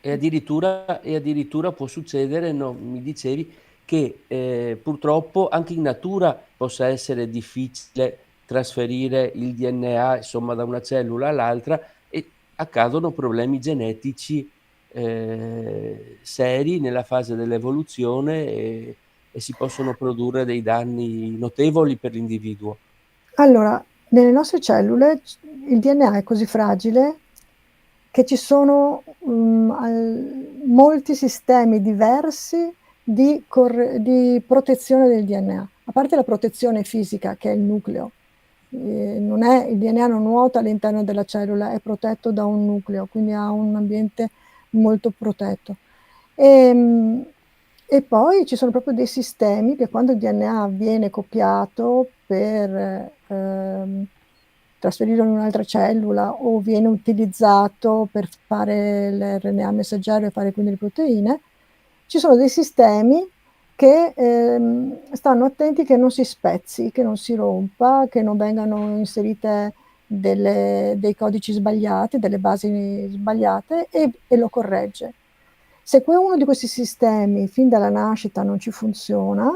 E addirittura può succedere, no, mi dicevi, che purtroppo anche in natura possa essere difficile trasferire il DNA, insomma, da una cellula all'altra, e accadono problemi genetici seri nella fase dell'evoluzione e si possono produrre dei danni notevoli per l'individuo. Allora, nelle nostre cellule il DNA è così fragile che ci sono molti sistemi diversi di protezione del DNA. A parte la protezione fisica, che è il nucleo. Il DNA non nuota all'interno della cellula, è protetto da un nucleo, quindi ha un ambiente molto protetto. E poi ci sono proprio dei sistemi che quando il DNA viene copiato per trasferirlo in un'altra cellula o viene utilizzato per fare l'RNA messaggero e fare quindi le proteine, ci sono dei sistemi che stanno attenti che non si spezzi, che non si rompa, che non vengano inserite dei codici sbagliati, delle basi sbagliate e lo corregge. Se uno di questi sistemi fin dalla nascita non ci funziona,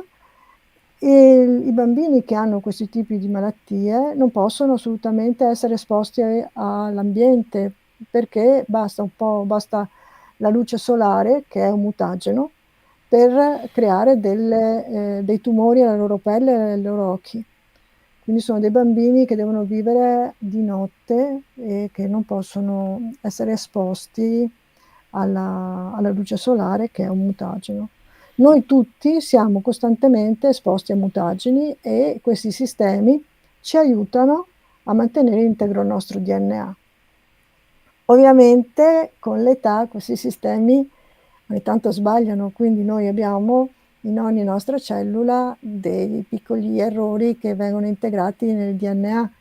i bambini che hanno questi tipi di malattie non possono assolutamente essere esposti all'ambiente, perché basta la luce solare, che è un mutageno, per creare dei tumori alla loro pelle e ai loro occhi. Quindi sono dei bambini che devono vivere di notte e che non possono essere esposti alla luce solare, che è un mutageno. Noi tutti siamo costantemente esposti a mutageni e questi sistemi ci aiutano a mantenere integro il nostro DNA. Ovviamente con l'età questi sistemi ogni tanto sbagliano, quindi noi abbiamo in ogni nostra cellula dei piccoli errori che vengono integrati nel DNA.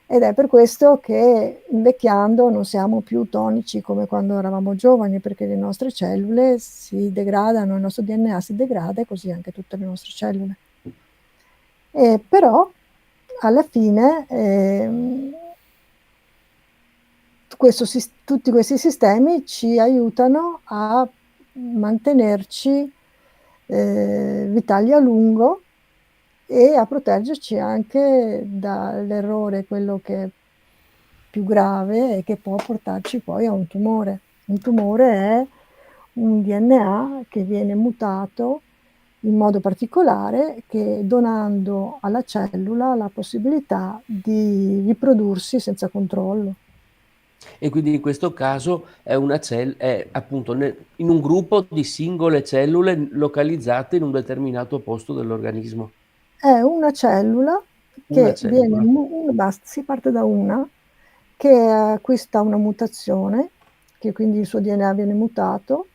Ed è per questo che invecchiando non siamo più tonici come quando eravamo giovani, perché le nostre cellule si degradano, il nostro DNA si degrada e così anche tutte le nostre cellule. Però alla fine tutti questi sistemi ci aiutano a mantenerci vitali a lungo e a proteggerci anche dall'errore, quello che è più grave e che può portarci poi a un tumore. Un tumore è un DNA che viene mutato in modo particolare, che donando alla cellula la possibilità di riprodursi senza controllo. E quindi in questo caso è è appunto in un gruppo di singole cellule localizzate in un determinato posto dell'organismo. È una cellula Una che cellula. si parte da una che acquista una mutazione, che quindi il suo DNA viene mutato.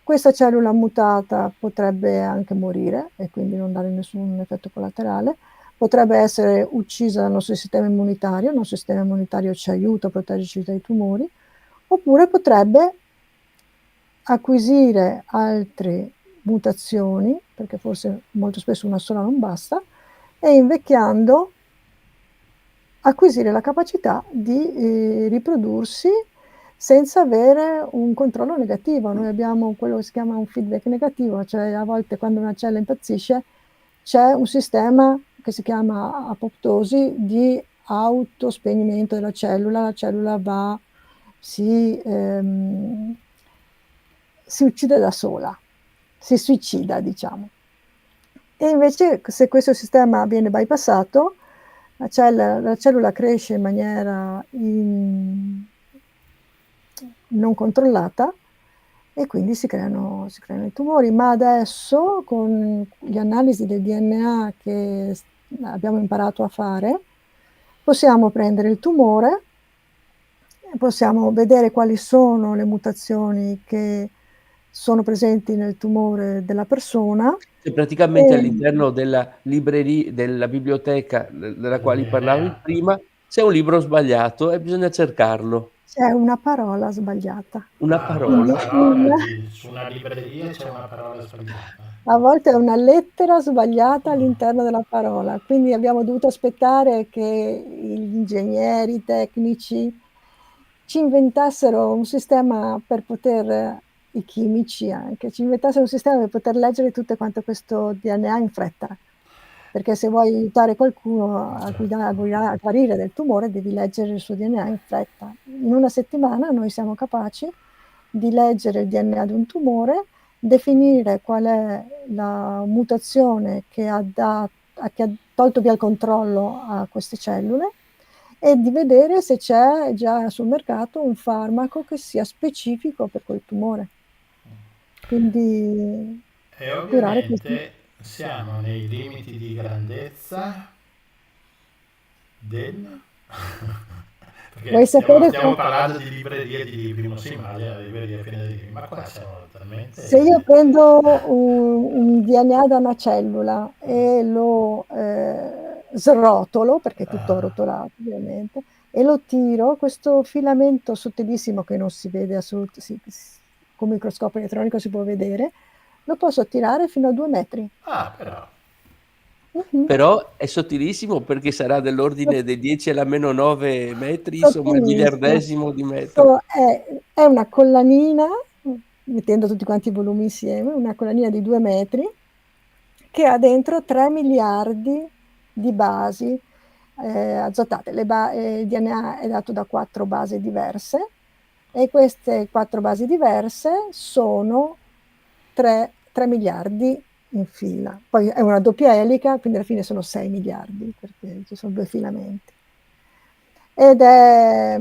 Questa cellula mutata potrebbe anche morire e quindi non dare nessun effetto collaterale, potrebbe essere uccisa dal nostro sistema immunitario, il nostro sistema immunitario ci aiuta a proteggerci dai tumori, oppure potrebbe acquisire altre mutazioni, perché forse molto spesso una sola non basta, e invecchiando acquisire la capacità di riprodursi senza avere un controllo negativo. Noi abbiamo quello che si chiama un feedback negativo, cioè a volte quando una cella impazzisce c'è un sistema che si chiama apoptosi di autospegnimento della cellula, la cellula si uccide da sola, si suicida, diciamo. E invece se questo sistema viene bypassato, la cellula cresce in maniera non controllata e quindi si creano i tumori. Ma adesso con le analisi del DNA che abbiamo imparato a fare, possiamo prendere il tumore, possiamo vedere quali sono le mutazioni che sono presenti nel tumore della persona. Cioè praticamente all'interno della libreria, della biblioteca della quale parlavi prima, c'è un libro sbagliato e bisogna cercarlo. C'è una parola sbagliata. Una parola. Su una libreria c'è una parola sbagliata. A volte è una lettera sbagliata all'interno della parola, quindi abbiamo dovuto aspettare che gli ingegneri, i tecnici ci inventassero un sistema per poter, i chimici anche, ci inventassero un sistema per poter leggere tutto quanto questo DNA in fretta. Perché se vuoi aiutare qualcuno a guarire del tumore, devi leggere il suo DNA in fretta. In una settimana noi siamo capaci di leggere il DNA di un tumore, definire qual è la mutazione che ha tolto via il controllo a queste cellule e di vedere se c'è già sul mercato un farmaco che sia specifico per quel tumore. Quindi E curare questi. ovviamente siamo nei limiti di grandezza del... Perché Vuoi sapere stiamo parlando di librerie di libri, non si immagina la libreria piena di libri, ma qua siamo talmente... se io prendo un DNA da una cellula e lo srotolo, perché è tutto Ah, rotolato ovviamente, e lo tiro, questo filamento sottilissimo che non si vede assolutamente, con microscopio elettronico si può vedere, lo posso tirare fino a 2 metri. però... Mhm. Però è sottilissimo perché sarà dell'ordine dei 10 alla meno 9 metri, insomma il Sottilissimo. miliardesimo di metro. È una collanina, mettendo tutti quanti i volumi insieme, una collanina di 2 metri che ha dentro 3 miliardi di basi azotate. Il DNA è dato da 4 basi diverse e queste 4 basi diverse sono 3 miliardi in fila. Poi è una doppia elica, quindi alla fine sono 6 miliardi perché ci sono 2 filamenti. Ed è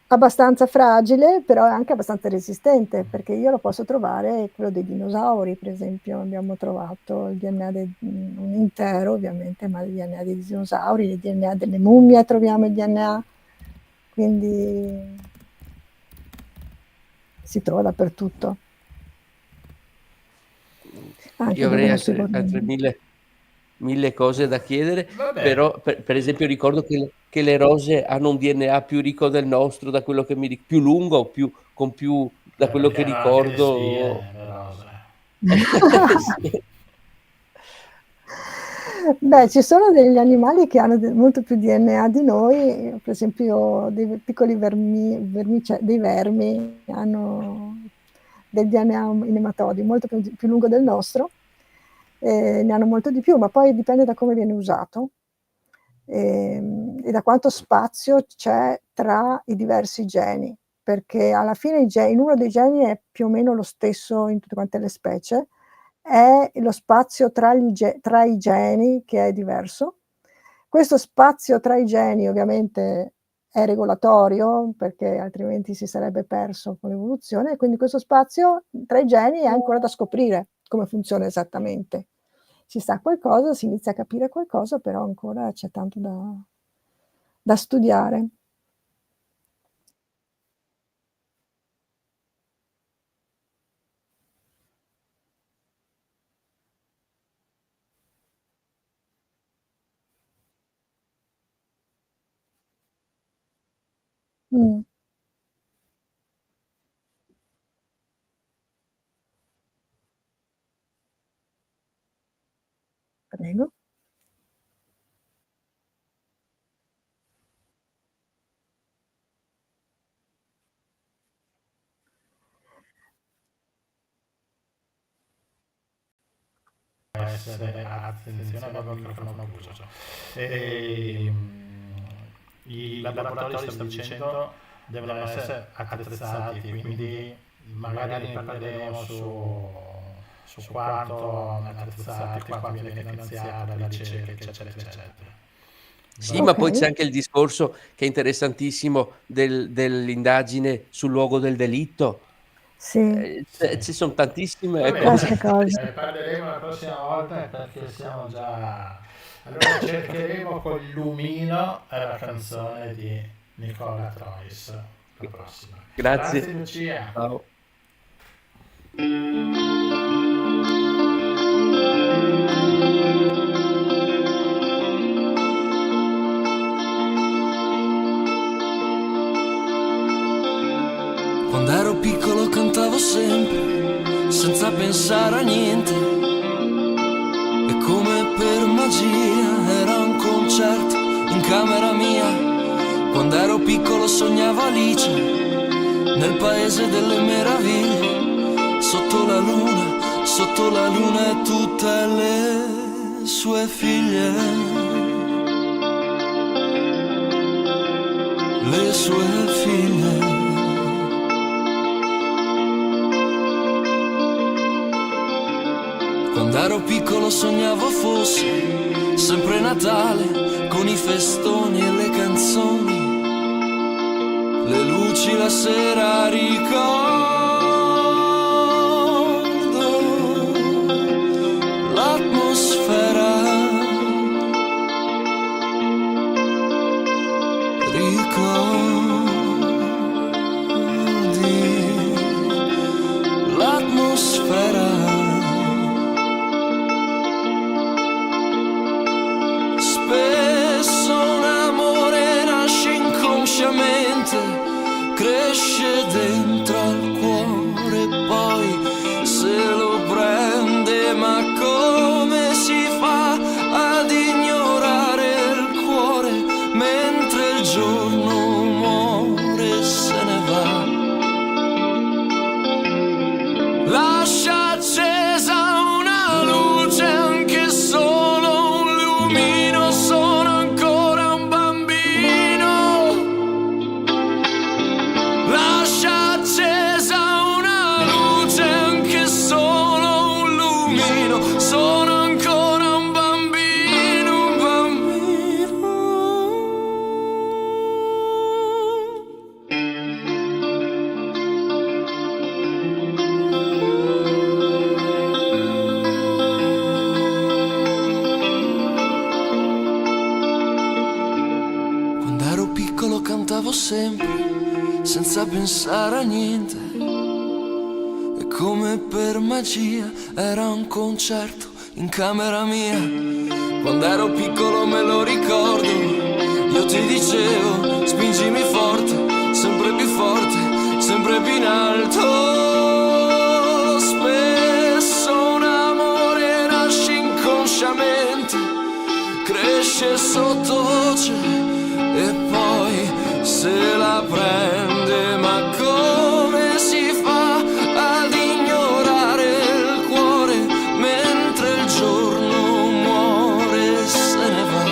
abbastanza fragile, però è anche abbastanza resistente, perché io lo posso trovare, quello dei dinosauri, per esempio, abbiamo trovato il DNA un intero, ovviamente, ma il DNA dei dinosauri, il DNA delle mummie, troviamo il DNA, quindi si trova dappertutto. Anche Io dove avrei non si altre vorrebbe. mille cose da chiedere, Vabbè, però per esempio ricordo che le rose hanno un DNA più ricco del nostro, da quello che più lungo, da quello perché che hanno anche le ricordo. spine, le rose. Sì. Beh, ci sono degli animali che hanno molto più DNA di noi, per esempio dei piccoli dei vermi hanno del DNA in nematodi molto più lungo del nostro, ne hanno molto di più, ma poi dipende da come viene usato e da quanto spazio c'è tra i diversi geni, perché alla fine il numero dei geni è più o meno lo stesso in tutte quante le specie, è lo spazio tra i geni che è diverso. Questo spazio tra i geni ovviamente è regolatorio, perché altrimenti si sarebbe perso con l'evoluzione, e quindi questo spazio tra i geni è ancora da scoprire come funziona esattamente. Si sa qualcosa, si inizia a capire qualcosa, però ancora c'è tanto da studiare. Mm, prego. Essere, attenzione, avevo il microfono chiuso. Ehm, I laboratori, sto dicendo, devono essere attrezzati, quindi magari ne parleremo su quanto attrezzati, quanto viene finanziata la ricerca, eccetera, eccetera. Sì, ma poi c'è Ok, anche il discorso che è interessantissimo dell'indagine sul luogo del delitto. sì, Sì. Ci sono tantissime Va tante cose. bene, cose. ne parleremo la prossima volta perché siamo già... Allora cercheremo col Lumino la canzone di Nicola Trois la prossima. Grazie. Grazie Lucia. Ciao. Quando ero piccolo cantavo sempre, senza pensare a niente. E come per magia era un concerto in camera mia. Quando ero piccolo sognavo Alice nel paese delle meraviglie. Sotto la luna e tutte le sue figlie. Le sue figlie. Quando ero piccolo sognavo fosse sempre Natale, con i festoni e le canzoni, le luci la sera ricordo, l'atmosfera ricordi, l'atmosfera. Spesso un amore nasce inconsciamente, cresce dentro al cuore, poi se lo prende, ma come si fa ad ignorare il cuore mentre il giorno muore e se ne va? Lascia accesa una luce, anche solo un lumino, sono ancora un bambino. Lascia accesa una luce, anche solo un lumino, sono ancora un bambino, un bambino. Quando ero piccolo cantavo sempre, senza pensare a niente, e come per magia era un concerto in camera mia. Quando ero piccolo me lo ricordo, io ti dicevo spingimi forte, sempre più forte, sempre più in alto. Spesso un amore nasce inconsciamente, cresce sottovoce e poi se la prende, ma come si fa ad ignorare il cuore mentre il giorno muore e se ne va?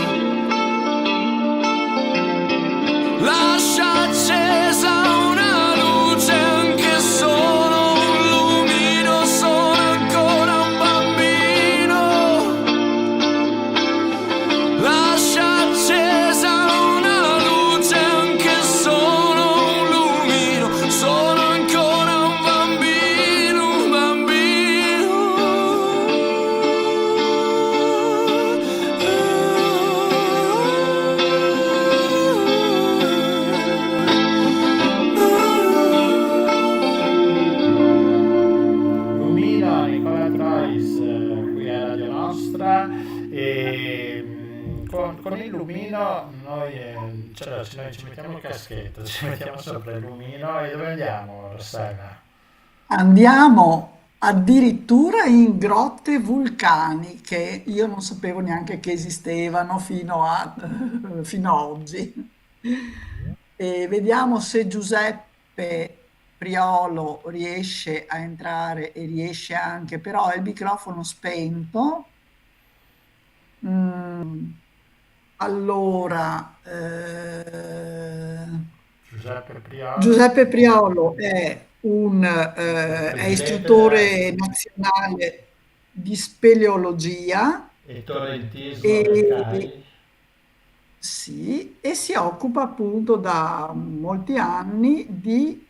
Lascia accesa una luce, anche solo un lumino, sono ancora un bambino. Lascia accesa una luce, anche solo un lumino, sono ancora un bambino, un bambino. Lumino, Nicola Trois, qui a Radio Nostra, e con il lumino noi, cioè, noi ci mettiamo il caschetto, ci mettiamo sopra il lumino e dove andiamo, Rossana? Andiamo addirittura in grotte vulcaniche. Io non sapevo neanche che esistevano fino a oggi. E vediamo se Giuseppe Priolo riesce a entrare e riesce anche, però ha il microfono spento. Mm, allora, Giuseppe Priolo, Giuseppe Priolo è presidente istruttore nazionale di speleologia e torrentismo del e, CAI. sì, e si occupa appunto da molti anni di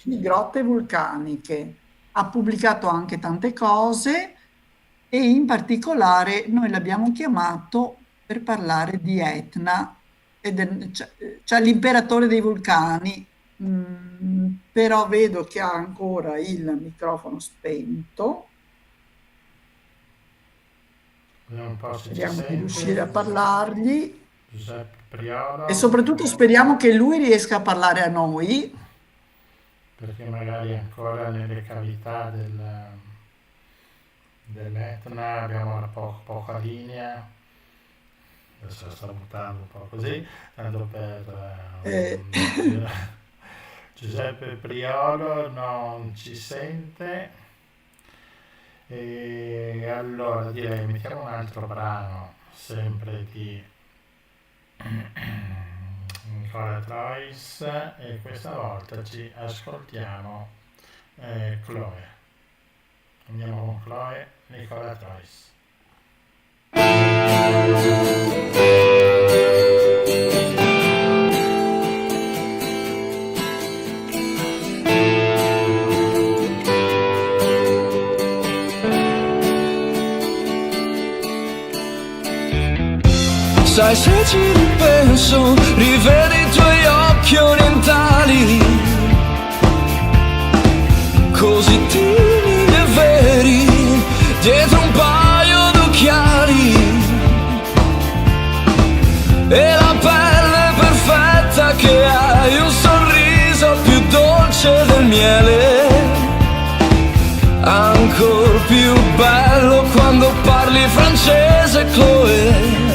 grotte vulcaniche. Ha pubblicato anche tante cose e in particolare noi l'abbiamo chiamato per parlare di Etna, cioè l'imperatore dei vulcani. Però vedo che ha ancora il microfono spento. Vediamo un po' se ci Speriamo di riuscire a sente. parlargli Giuseppe e Priolo, soprattutto speriamo che lui riesca a parlare a noi. perché magari è ancora nelle cavità dell'Etna, abbiamo una poca linea. Adesso sto buttando un po' così, tanto per Eh, Giuseppe Priolo non ci sente. E allora direi mettiamo un altro brano, sempre di Nicola Trois, e questa volta ci ascoltiamo Chloe. Andiamo con Chloe, Nicola Trois. Sai, se ci ripenso, rivedi i tuoi occhi orientali, così timidi e veri, dietro un paio d'occhiali, e la pelle perfetta che hai, un sorriso più dolce del miele, ancor più bello quando parli francese, Chloé.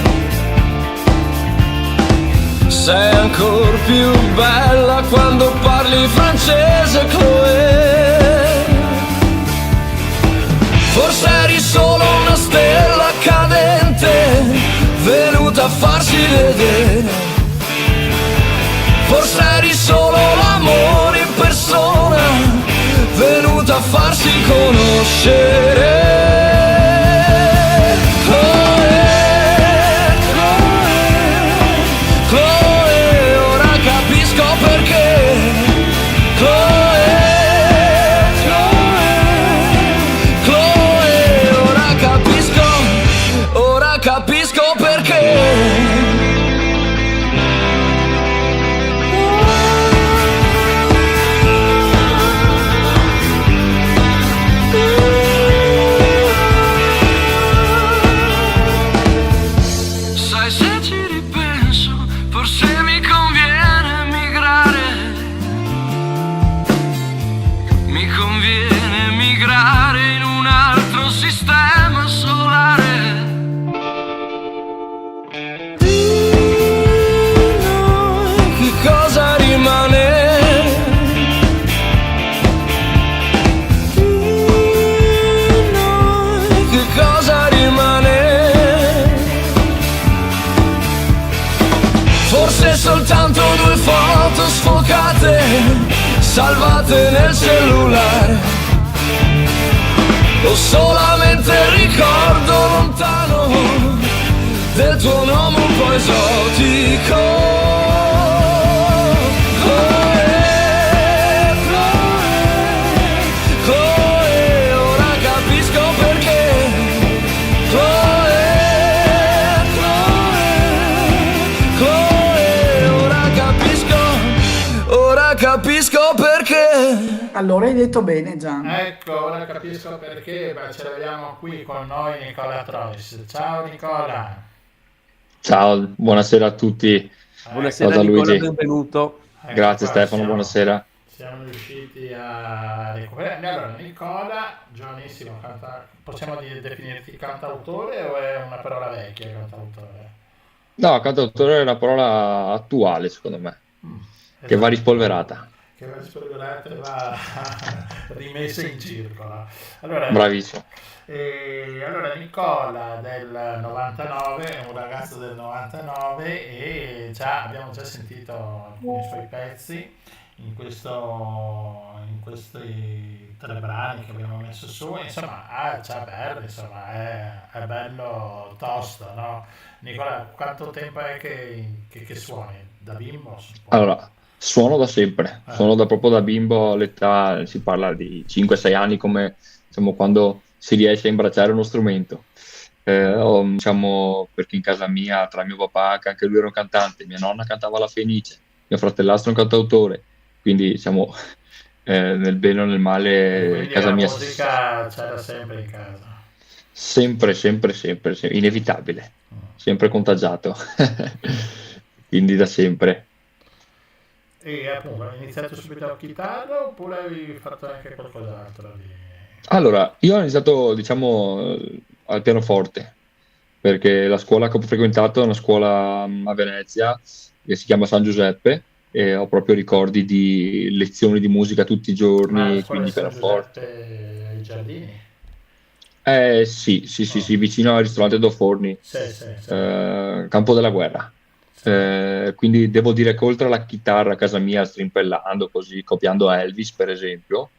Sei ancor più bella quando parli francese, Chloé. Forse eri solo una stella cadente, venuta a farsi vedere. Forse eri solo l'amore in persona, venuta a farsi conoscere. Capisco perché. Sai, se ci ripenso, forse mi conviene emigrare. Mi conviene emigrare in un altro sistema solare. Cosa rimane? Di noi che cosa rimane? Forse soltanto 2 foto sfocate, salvate nel cellulare, o solamente il ricordo lontano del tuo nome un po' esotico. Capisco perché. Allora hai detto bene, Gian. Ecco, ora capisco perché, beh, ce l'abbiamo qui con noi Nicola Trois. Ciao Nicola. Ciao, buonasera a tutti. Buonasera Ciao Nicola, Gianluigi. benvenuto. Grazie Stefano, buonasera. Siamo riusciti a recuperare. Allora, Nicola, giovanissimo, possiamo definirti cantautore o è una parola vecchia, cantautore? No, cantautore è una parola attuale, secondo me, che va rispolverata. Che va rispolverata e va rimessa in circolo. Allora, Bravissimo. allora Nicola del 99, è un ragazzo del 99 e abbiamo già sentito alcuni suoi pezzi in questi 3 brani che abbiamo messo su, insomma, bello, insomma, è bello tosto, no? Nicola, quanto tempo è che suoni? Da bimbo? Allora, suono da sempre, proprio da bimbo, all'età si parla di 5-6 anni, come diciamo, quando si riesce a imbracciare uno strumento. Diciamo, perché in casa mia, tra mio papà, che anche lui era un cantante, mia nonna cantava la Fenice, mio fratellastro è un cantautore, quindi diciamo, nel bene o nel male, Quindi casa la mia musica c'era sempre in casa. sempre, inevitabile, sempre contagiato, quindi da sempre. E appunto, hai iniziato subito a chitarra oppure hai fatto anche qualcos'altro? Allora, io ho iniziato, diciamo, al pianoforte, perché la scuola che ho frequentato è una scuola a Venezia, che si chiama San Giuseppe, e ho proprio ricordi di lezioni di musica tutti i Ma la giorni, scuola di quindi San pianoforte. Giuseppe ai Giardini? Sì, vicino al ristorante Do Forni, Sì, sì. Campo della Guerra. Quindi devo dire che oltre alla chitarra a casa mia, strimpellando così, copiando Elvis per esempio,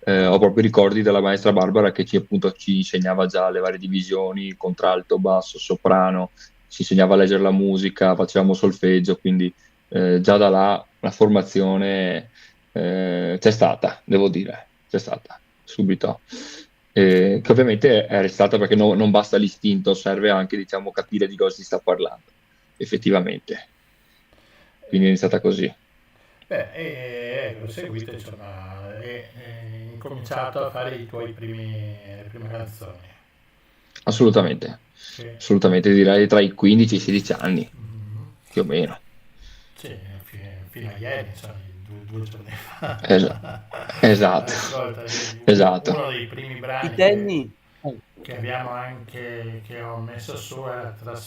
ho proprio ricordi della maestra Barbara che appunto ci insegnava già le varie divisioni, contralto, basso, soprano, ci insegnava a leggere la musica, facevamo solfeggio, quindi già da là la formazione c'è stata, devo dire, c'è stata subito. Che ovviamente è restata perché non basta l'istinto, serve anche, diciamo, capire di cosa si sta parlando. effettivamente. Quindi è iniziata così. Beh, ho seguito, insomma, e incominciato a fare le prime canzoni. Assolutamente, Sì. assolutamente, direi tra i 15 e i 16 anni, Mhm. più o meno. Sì, fino a ieri, insomma, due giorni fa. Esatto, Ascolta, esatto. uno dei primi I brani Tenny, che abbiamo anche, che ho messo su era il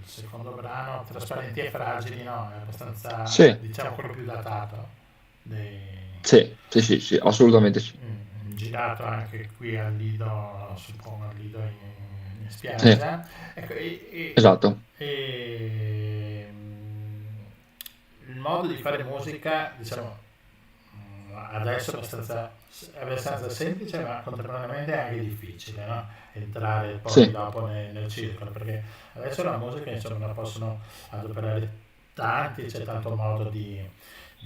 secondo brano, Trasparenti e Fragili, no, è abbastanza, Sì, diciamo, quello più datato, dei- sì, assolutamente sì. girato anche qui al Lido, suppongo al Lido in Sì, spiaggia. Ecco, esatto. il modo di fare musica, diciamo, adesso è abbastanza semplice, ma contemporaneamente anche difficile, no? Entrare poi Sì, dopo nel circolo, perché adesso la musica, insomma, la possono adoperare tanti, c'è tanto modo di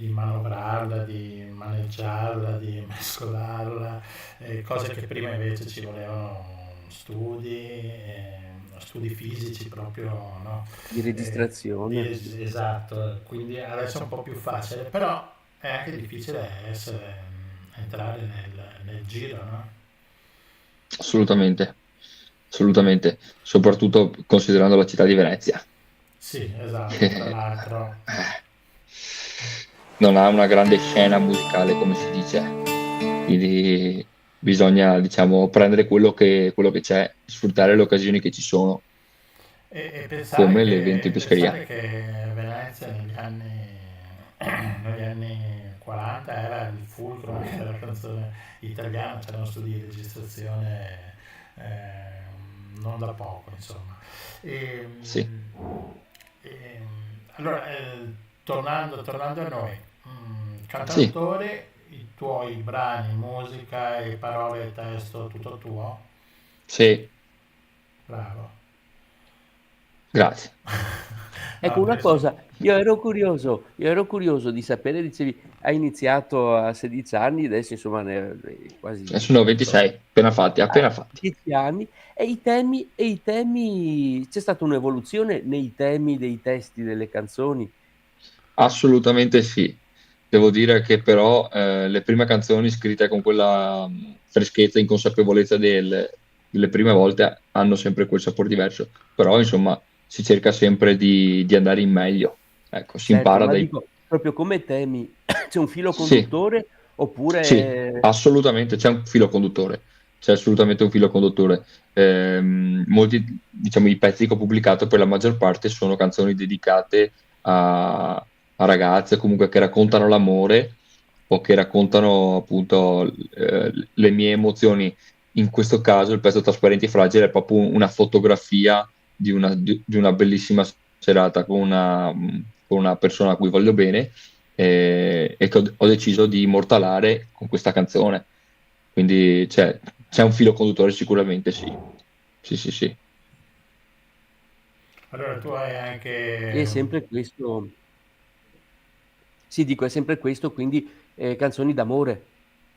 manovrarla, di maneggiarla, di mescolarla, cose che prima invece ci volevano studi fisici proprio, no? di registrazione. Esatto, quindi adesso è un po' più facile, però è anche difficile entrare nel giro, no? assolutamente, soprattutto considerando la città di Venezia. Sì, esatto, tra l'altro. Non ha una grande scena musicale, come si dice, quindi bisogna, diciamo, prendere quello che c'è, sfruttare le occasioni che ci sono, E come l'evento in pescheria. pensare che Venezia negli anni 40 era il fulcro anche della canzone italiana, c'erano studi di registrazione non da poco, insomma. E, Sì, e, allora, tornando a noi, sì, cantautore, i tuoi brani, musica e parole e testo, tutto tuo? sì, Bravo. grazie. Ecco No, una adesso... cosa, io ero curioso di sapere, dicevi, hai iniziato a 16 anni, adesso insomma ne hai quasi Sono 26, appena fatti, appena fatti. 10 anni, e i temi, c'è stata un'evoluzione nei temi dei testi delle canzoni? Assolutamente sì. Devo dire che però le prime canzoni scritte con quella freschezza e inconsapevolezza delle prime volte hanno sempre quel sapore diverso. Però insomma si cerca sempre di andare in meglio. Ecco, si Certo, impara ma dai... dico, proprio come temi, c'è un filo Sì, conduttore sì, oppure... assolutamente c'è un filo conduttore. C'è assolutamente un filo conduttore. Molti, diciamo, i pezzi che ho pubblicato per la maggior parte sono canzoni dedicate a ragazze comunque che raccontano l'amore o che raccontano appunto le mie emozioni. In questo caso il pezzo Trasparenti e Fragile è proprio una fotografia di una bellissima serata con una persona a cui voglio bene e che ho deciso di immortalare con questa canzone. Quindi c'è un filo conduttore sicuramente, sì. Sì. Allora tu hai È anche... sempre questo, sì, dico, è sempre questo, quindi canzoni d'amore,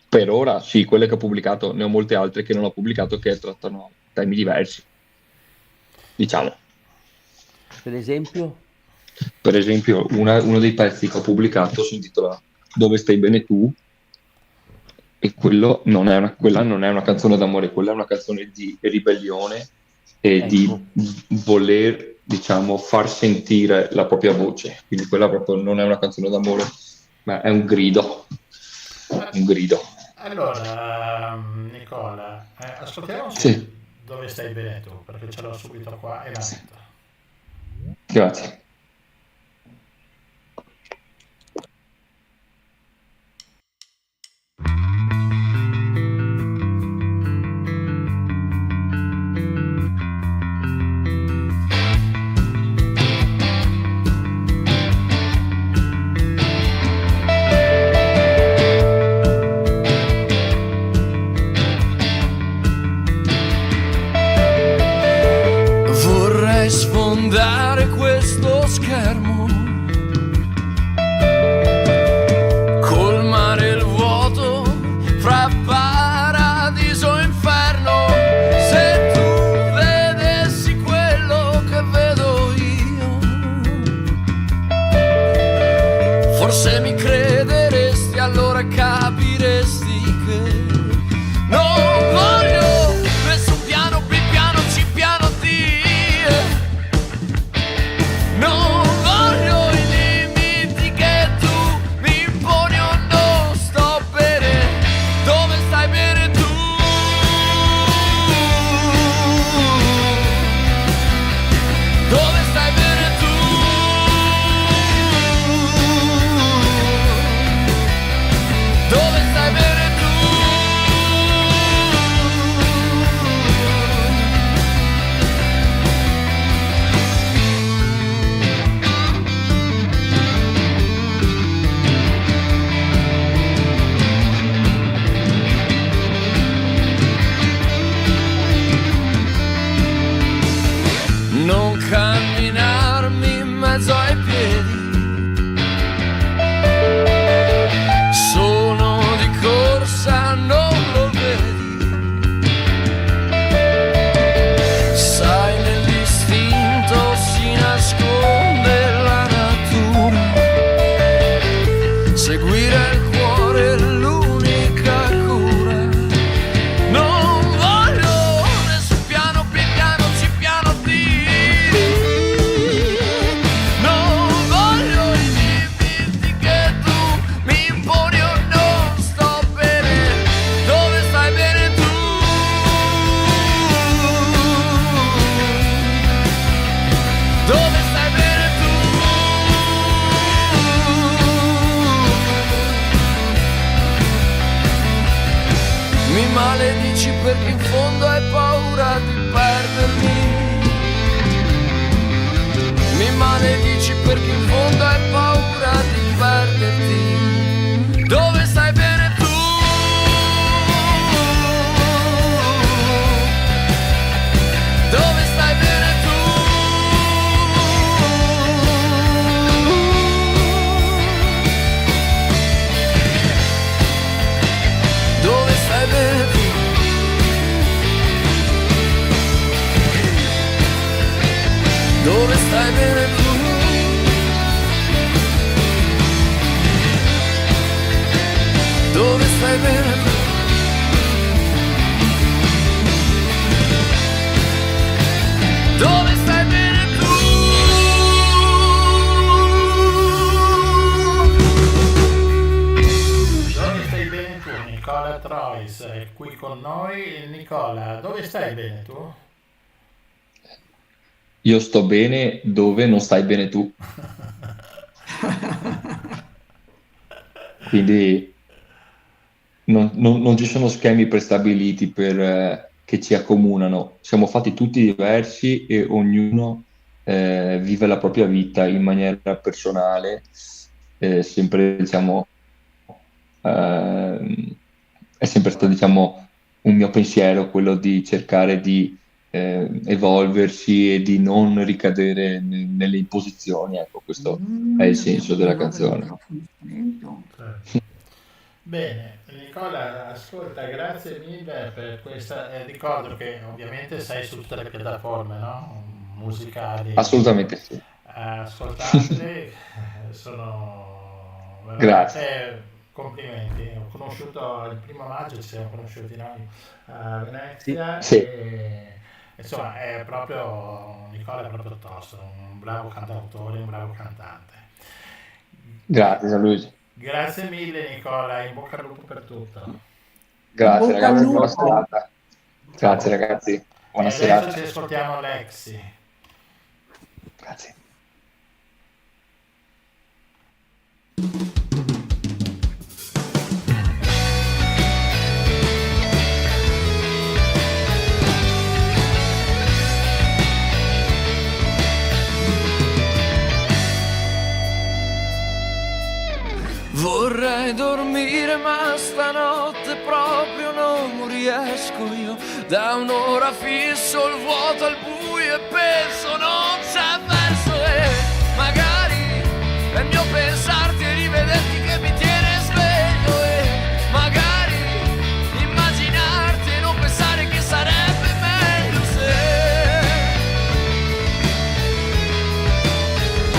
Per ora sì, quelle che ho pubblicato, ne ho molte altre che non ho pubblicato che trattano temi diversi, diciamo. per esempio. Per esempio, uno dei pezzi che ho pubblicato si intitola Dove stai bene tu? E quella non è una canzone d'amore, quella è una canzone di ribellione e Ecco, di voler, diciamo, far sentire la propria voce. Quindi quella proprio non è una canzone d'amore, ma è un grido, Ah, un grido. allora, Nicola, ascoltiamo Sì, Dove stai bene tu, perché ce l'ho subito qua e la sì, metto. grazie. Vorrei sfondare questo schermo, colmare il vuoto fra paradiso e inferno. Se tu vedessi Forse mi crederesti, allora capiresti che non voglio nessun piano B, piano C, piano D. Non voglio i limiti che tu mi imponi o non sto bene. Dove stai bene tu? Dove stai bene tu? Dove stai bene tu? Non camminarmi in mezzo ai piedi, sono di corsa, non lo vedi. Sai, nell'istinto si nasconde la natura, seguire il cuore è l'unica cura. Non voglio nessun piano B, piano C, piano D. Non voglio i limiti che tu mi imponi o non sto bene. Dove stai bene tu? Dove stai bene tu? Mi maledici perché in fondo hai paura di perdermi. Mi maledici perché in fondo hai paura di perderti. Dove stai bene tu? Dove stai bene tu? Dove stai bene tu? Dove stai bene tu? Dove stai bene tu? Dove stai bene tu? Dove stai bene tu? Nicola Trois è qui con noi. Nicola, dove stai bene tu? Io sto bene dove non stai bene tu. Quindi non ci sono schemi prestabiliti che ci accomunano. Siamo fatti tutti diversi e ognuno vive la propria vita in maniera personale. Sempre, diciamo, è sempre stato, diciamo, un mio pensiero quello di cercare di evolversi e di non ricadere nelle imposizioni. Ecco, questo è il senso della canzone. Bene, Nicola, ascolta, grazie mille per questa. Ricordo che ovviamente sei su tutte le piattaforme, no? Musicali. Assolutamente sì. Ascoltatele, sono Grazie. veramente complimenti. Ho conosciuto il 1° maggio, ci siamo conosciuti noi a Venezia. Sì. E, insomma, Nicola è proprio tosto, un bravo cantautore, un bravo cantante. Grazie Gianluigi. Grazie mille Nicola, in bocca al lupo per tutto. Grazie Bocca al ragazzi, lupo. buona serata. Grazie ragazzi, buona E serata. adesso ci ascoltiamo Lexi. Grazie. Vorrei dormire ma stanotte proprio non riesco io. Da un'ora fisso il vuoto al buio e penso non c'è verso. E magari è il mio pensarti e rivederti che mi tiene sveglio. E magari immaginarti e non pensare che sarebbe meglio se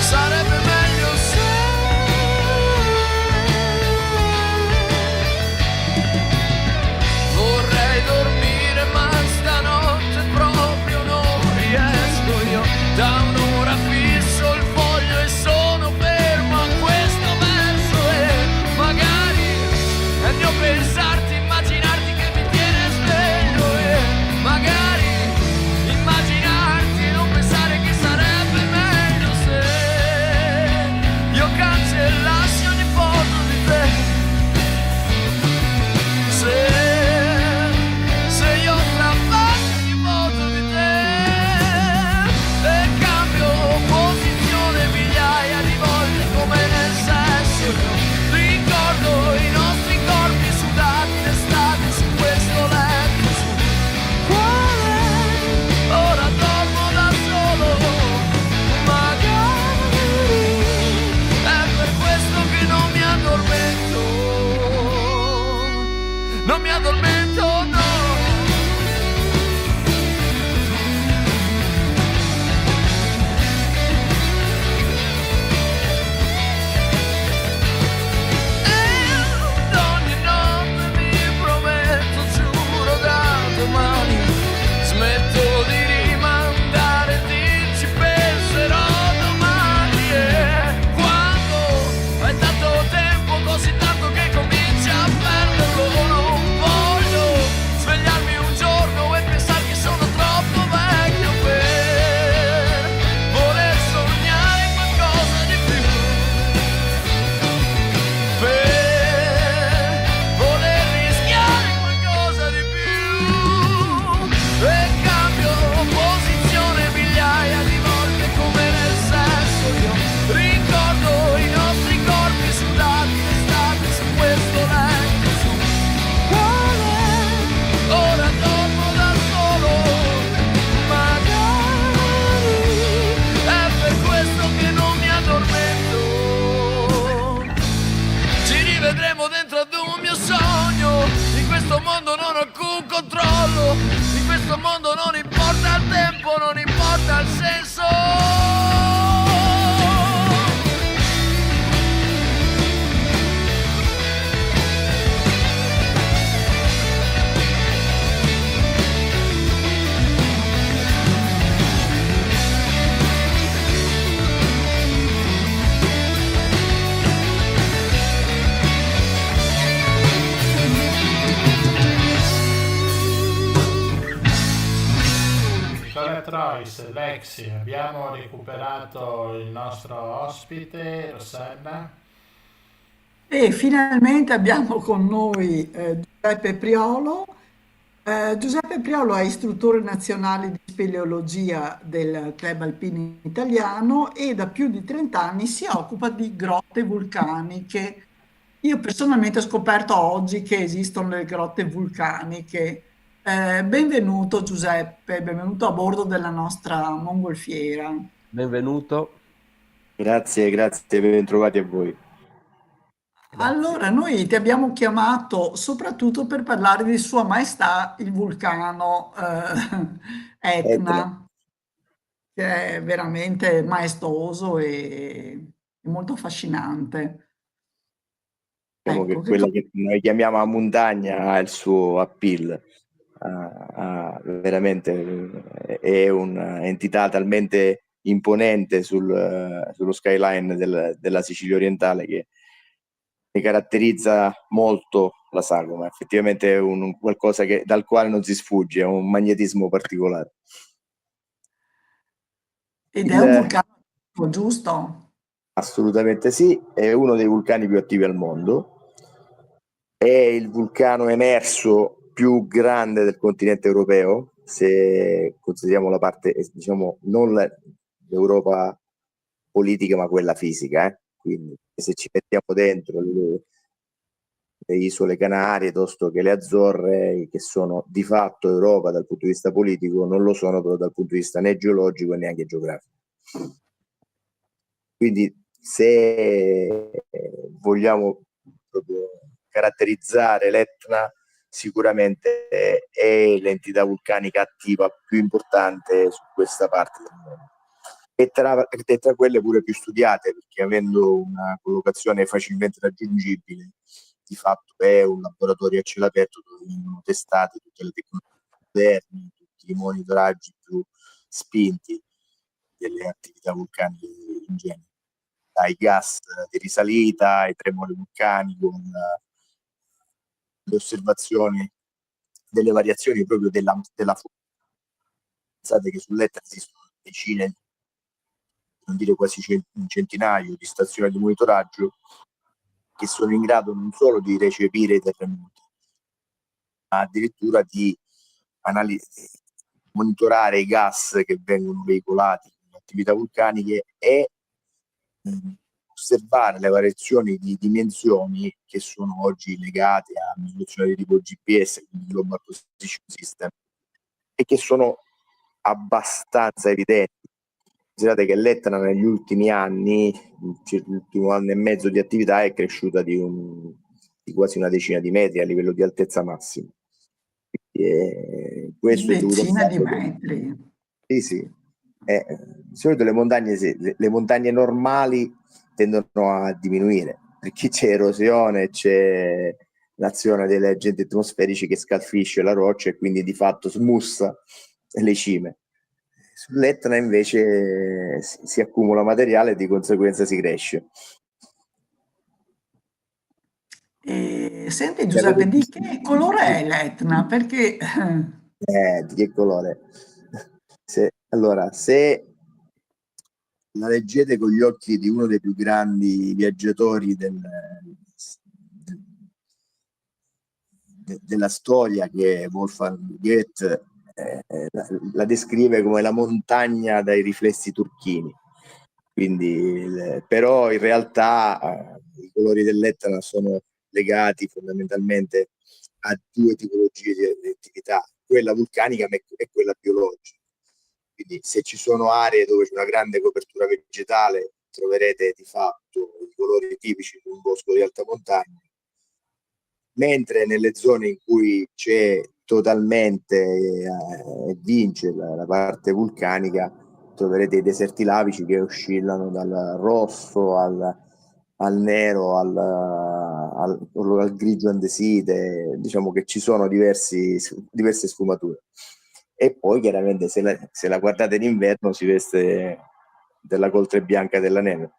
sarebbe meglio se Sì, abbiamo recuperato il nostro ospite, Rossella. E finalmente abbiamo con noi Giuseppe Priolo. Giuseppe Priolo è istruttore nazionale di speleologia del Club Alpino Italiano e da più di 30 anni si occupa di grotte vulcaniche. Io personalmente ho scoperto oggi che esistono le grotte vulcaniche. Benvenuto Giuseppe, benvenuto a bordo della nostra mongolfiera. Benvenuto. Grazie, grazie, ben trovati a voi. Allora, noi ti abbiamo chiamato soprattutto per parlare di Sua Maestà il vulcano Etna. Etna, che è veramente maestoso e molto affascinante. Diciamo Ecco, che quella che noi chiamiamo la montagna ha il suo appeal. Veramente è un'entità talmente imponente sullo skyline della Sicilia orientale che ne caratterizza molto la sagoma. Effettivamente è un qualcosa dal quale non si sfugge, è un magnetismo particolare. ed è un vulcano attivo, giusto? Assolutamente sì, è uno dei vulcani più attivi al mondo, è il vulcano emerso più grande del continente europeo, se consideriamo la parte, diciamo, non l'Europa politica ma quella fisica, quindi se ci mettiamo dentro le isole Canarie piuttosto che le Azzorre, che sono di fatto Europa dal punto di vista politico, non lo sono però dal punto di vista né geologico e neanche geografico. Quindi se vogliamo proprio caratterizzare l'Etna, sicuramente è l'entità vulcanica attiva più importante su questa parte del mondo. E tra quelle pure più studiate, perché avendo una collocazione facilmente raggiungibile, di fatto è un laboratorio a cielo aperto dove vengono testate tutte le tecnologie moderne, tutti i monitoraggi più spinti delle attività vulcaniche in genere, dai gas di risalita, ai tremori vulcani, con le osservazioni delle variazioni proprio della forza. Pensate che sull'Etna esistono decine, non dire quasi un centinaio di stazioni di monitoraggio che sono in grado non solo di recepire i terremoti, ma addirittura di monitorare i gas che vengono veicolati dalle attività vulcaniche e osservare le variazioni di dimensioni che sono oggi legate a misurazioni di tipo GPS, quindi Global Position System, e che sono abbastanza evidenti. Considerate che l'Etna negli ultimi anni, l'ultimo anno e mezzo di attività, è cresciuta di quasi una decina di metri a livello di altezza massima. Questo è dovuto Decina di metri. Sì. Di solito le montagne normali tendono a diminuire, perché c'è erosione, c'è l'azione degli agenti atmosferici che scalfisce la roccia e quindi di fatto smussa le cime. Sull'Etna invece si accumula materiale e di conseguenza si cresce. Senti Giuseppe, di che colore è l'Etna? Perché Di che colore? Allora, se la leggete con gli occhi di uno dei più grandi viaggiatori della storia, che è Wolfgang Goethe, la descrive come la montagna dai riflessi turchini. Quindi, però in realtà i colori dell'Etna sono legati fondamentalmente a due tipologie di attività, quella vulcanica e quella biologica. Quindi se ci sono aree dove c'è una grande copertura vegetale, troverete di fatto i colori tipici di un bosco di alta montagna, mentre nelle zone in cui c'è totalmente vince la parte vulcanica, troverete i deserti lavici che oscillano dal rosso al nero al grigio andesite. Diciamo che ci sono diverse sfumature. E poi chiaramente se la guardate in inverno si veste della coltre bianca della neve.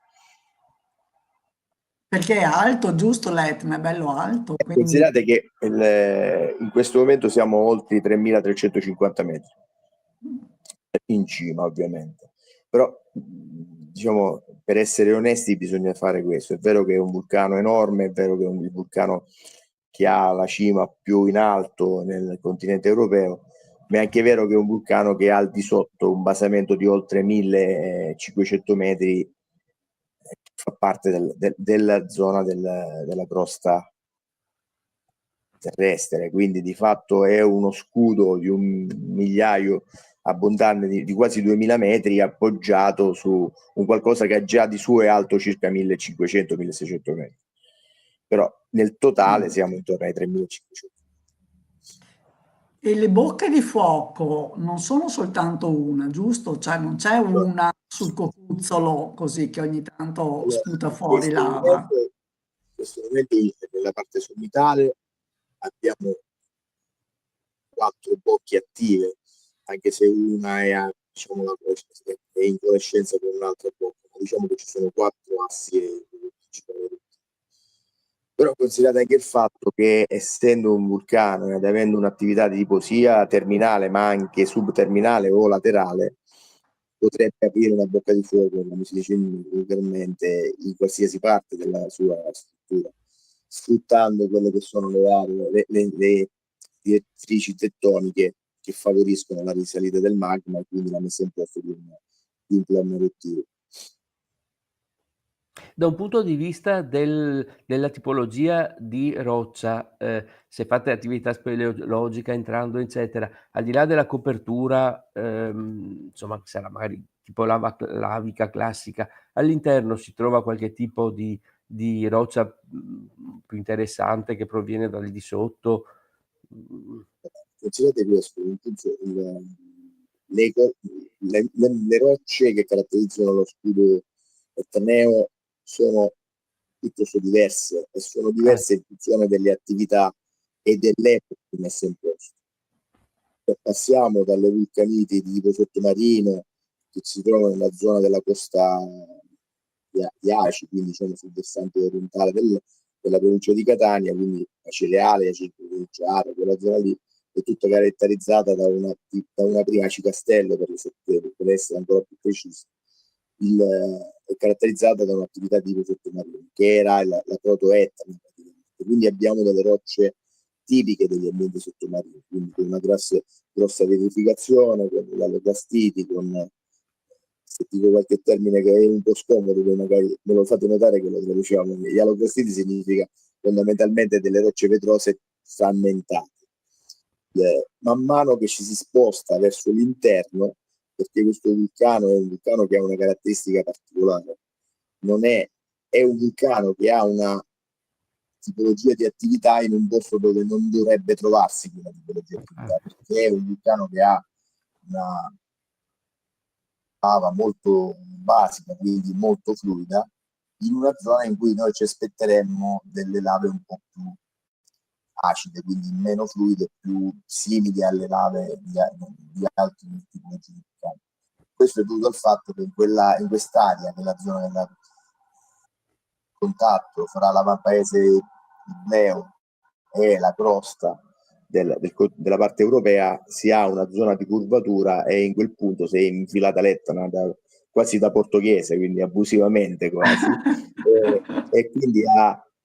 Perché è alto, giusto l'Etna, è bello alto. Quindi... Considerate che in questo momento siamo oltre i 3.350 metri. in cima ovviamente. Però diciamo, per essere onesti bisogna fare questo. È vero che è un vulcano enorme, è vero che è un vulcano che ha la cima più in alto nel continente europeo, ma è anche vero che è un vulcano che ha al di sotto un basamento di oltre 1500 metri, fa parte della zona della crosta terrestre, quindi di fatto è uno scudo di un migliaio abbondante di quasi 2000 metri appoggiato su un qualcosa che già di suo è alto circa 1500-1600 metri, però nel totale siamo intorno ai 3500. E le bocche di fuoco non sono soltanto una, giusto? Cioè non c'è una sul cocuzzolo così che ogni tanto Allora, sputa fuori lava. in questo momento nella parte sommitale abbiamo 4 bocche attive, anche se una è, diciamo, è in conoscenza con un'altra bocca, ma diciamo che ci sono 4 assi principali. Però considerate anche il fatto che essendo un vulcano ed avendo un'attività di tipo sia terminale ma anche subterminale o laterale, potrebbe aprire una bocca di fuoco, come si dice vulgarmente, in qualsiasi parte della sua struttura, sfruttando quelle che sono le aree, le direttrici tettoniche che favoriscono la risalita del magma e quindi la messa in posto di un piano eruttivo. Da un punto di vista della tipologia di roccia, se fate attività speleologica entrando, eccetera, al di là della copertura, insomma, che sarà magari tipo lavica classica, all'interno si trova qualche tipo di roccia più interessante che proviene dal di sotto? Considerate questo, le rocce che caratterizzano lo scudo etneo sono piuttosto diverse e sono diverse in funzione delle attività e dell'epoca messa in posto. Passiamo dalle vulcaniti di tipo sottomarino che si trovano nella zona della costa di Aci, quindi diciamo sul versante orientale della provincia di Catania, quindi Acireale, Acireale, quella zona lì è tutta caratterizzata da una prima Aci Castello, per essere ancora più precisi, è caratterizzata da un'attività di tipo sottomarino, che era la protoetna. Quindi abbiamo delle rocce tipiche degli ambienti sottomarini, quindi con una grossa verificazione, con l'allocastiti, con, se dico qualche termine che è un po' scomodo, poi magari me lo fate notare che lo traduciamo. Gli allocastiti significa fondamentalmente delle rocce vetrose frammentate. Man mano che ci si sposta verso l'interno, perché questo vulcano è un vulcano che ha una caratteristica particolare, è un vulcano che ha una tipologia di attività in un posto dove non dovrebbe trovarsi quella tipologia di attività, perché è un vulcano che ha una lava molto basica, quindi molto fluida, in una zona in cui noi ci aspetteremmo delle lave un po' più acide, quindi meno fluide, più simili alle lave di altri tipologie di vulcani. Questo è dovuto al fatto che in quest'area, nella zona del contatto fra l'avampaese ibleo e la crosta della parte europea, si ha una zona di curvatura e in quel punto si è infilata l'Etna quasi da portoghese, quindi abusivamente quasi, e quindi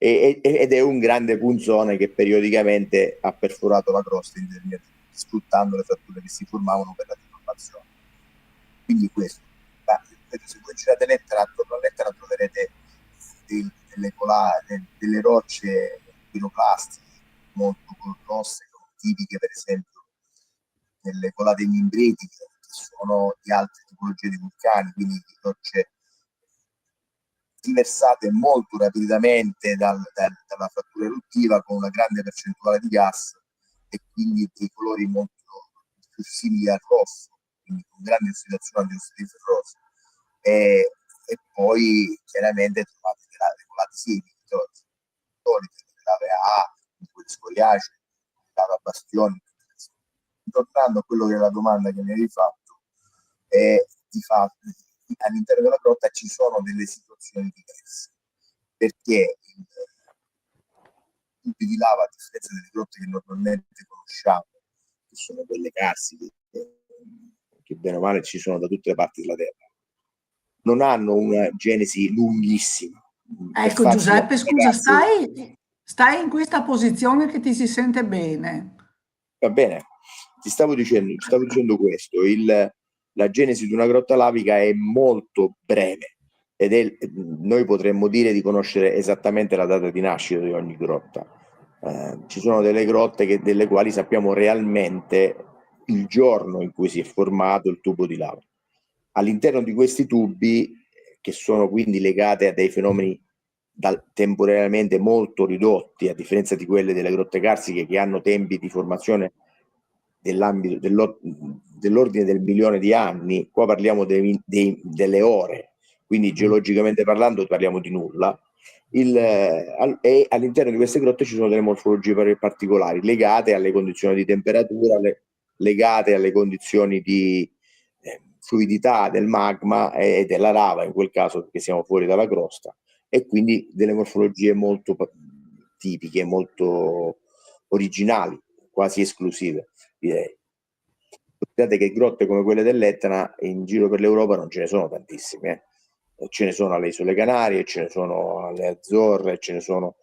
ed è un grande punzone che periodicamente ha perforato la crosta sfruttando le fratture che si formavano per la deformazione. Quindi questo, se voi girate l'Etna, attorno all'Etna troverete delle rocce piroclastiche molto grosse, tipiche per esempio delle colate mimbritiche, che sono di altre tipologie di vulcani, quindi di rocce riversate molto rapidamente dalla frattura eruttiva con una grande percentuale di gas e quindi dei colori molto più simili al rosso, quindi con grande ossidazione antiossidativa ferrosa. E poi chiaramente trovate le colate simili, le lave A, le scoriacee, le lave a bastioni. Tornando a quello che è la domanda che mi avevi fatto, di fatto all'interno della grotta ci sono delle situazioni diverse, perché i tubi di lava, a differenza delle grotte che normalmente conosciamo, che sono quelle carsiche, che che bene o male ci sono da tutte le parti della Terra, non hanno una genesi lunghissima. Ecco Giuseppe, scusa, stai in questa posizione che ti si sente bene. Va bene, stavo dicendo questo, la genesi di una grotta lavica è molto breve ed noi potremmo dire di conoscere esattamente la data di nascita di ogni grotta. Ci sono delle grotte delle quali sappiamo realmente il giorno in cui si è formato il tubo di lava. All'interno di questi tubi, che sono quindi legate a dei fenomeni temporariamente molto ridotti, a differenza di quelle delle grotte carsiche che hanno tempi di formazione dell'ambito dell'ordine del milione di anni, qua parliamo delle ore, quindi geologicamente parlando parliamo di nulla. E all'interno di queste grotte ci sono delle morfologie particolari legate alle condizioni di temperatura, legate alle condizioni di fluidità del magma e della lava, in quel caso perché siamo fuori dalla crosta, e quindi delle morfologie molto tipiche, molto originali, quasi esclusive, direi. Guardate che grotte come quelle dell'Etna in giro per l'Europa non ce ne sono tantissime. Ce ne sono alle Isole Canarie, ce ne sono alle Azzorre, ce ne sono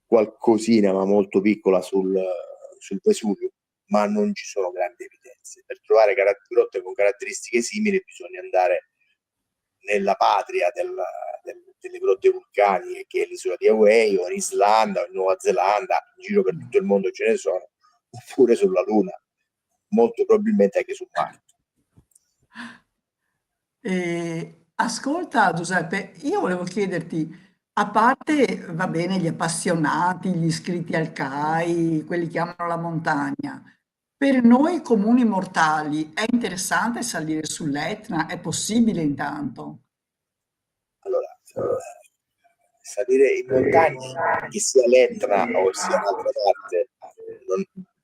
qualcosina ma molto piccola sul Vesuvio, ma non ci sono grandi evidenze. Per trovare grotte con caratteristiche simili bisogna andare nella patria delle grotte vulcaniche, che è l'isola di Hawaii, o in Islanda, o in Nuova Zelanda, in giro per tutto il mondo ce ne sono, oppure sulla Luna, molto probabilmente anche su Marte. Ascolta Giuseppe, io volevo chiederti, a parte, va bene, gli appassionati, gli iscritti al CAI, quelli che amano la montagna, per noi comuni mortali è interessante salire sull'Etna? È possibile intanto? Allora, salire in montagna, che sia l'Etna o sia un'altra parte,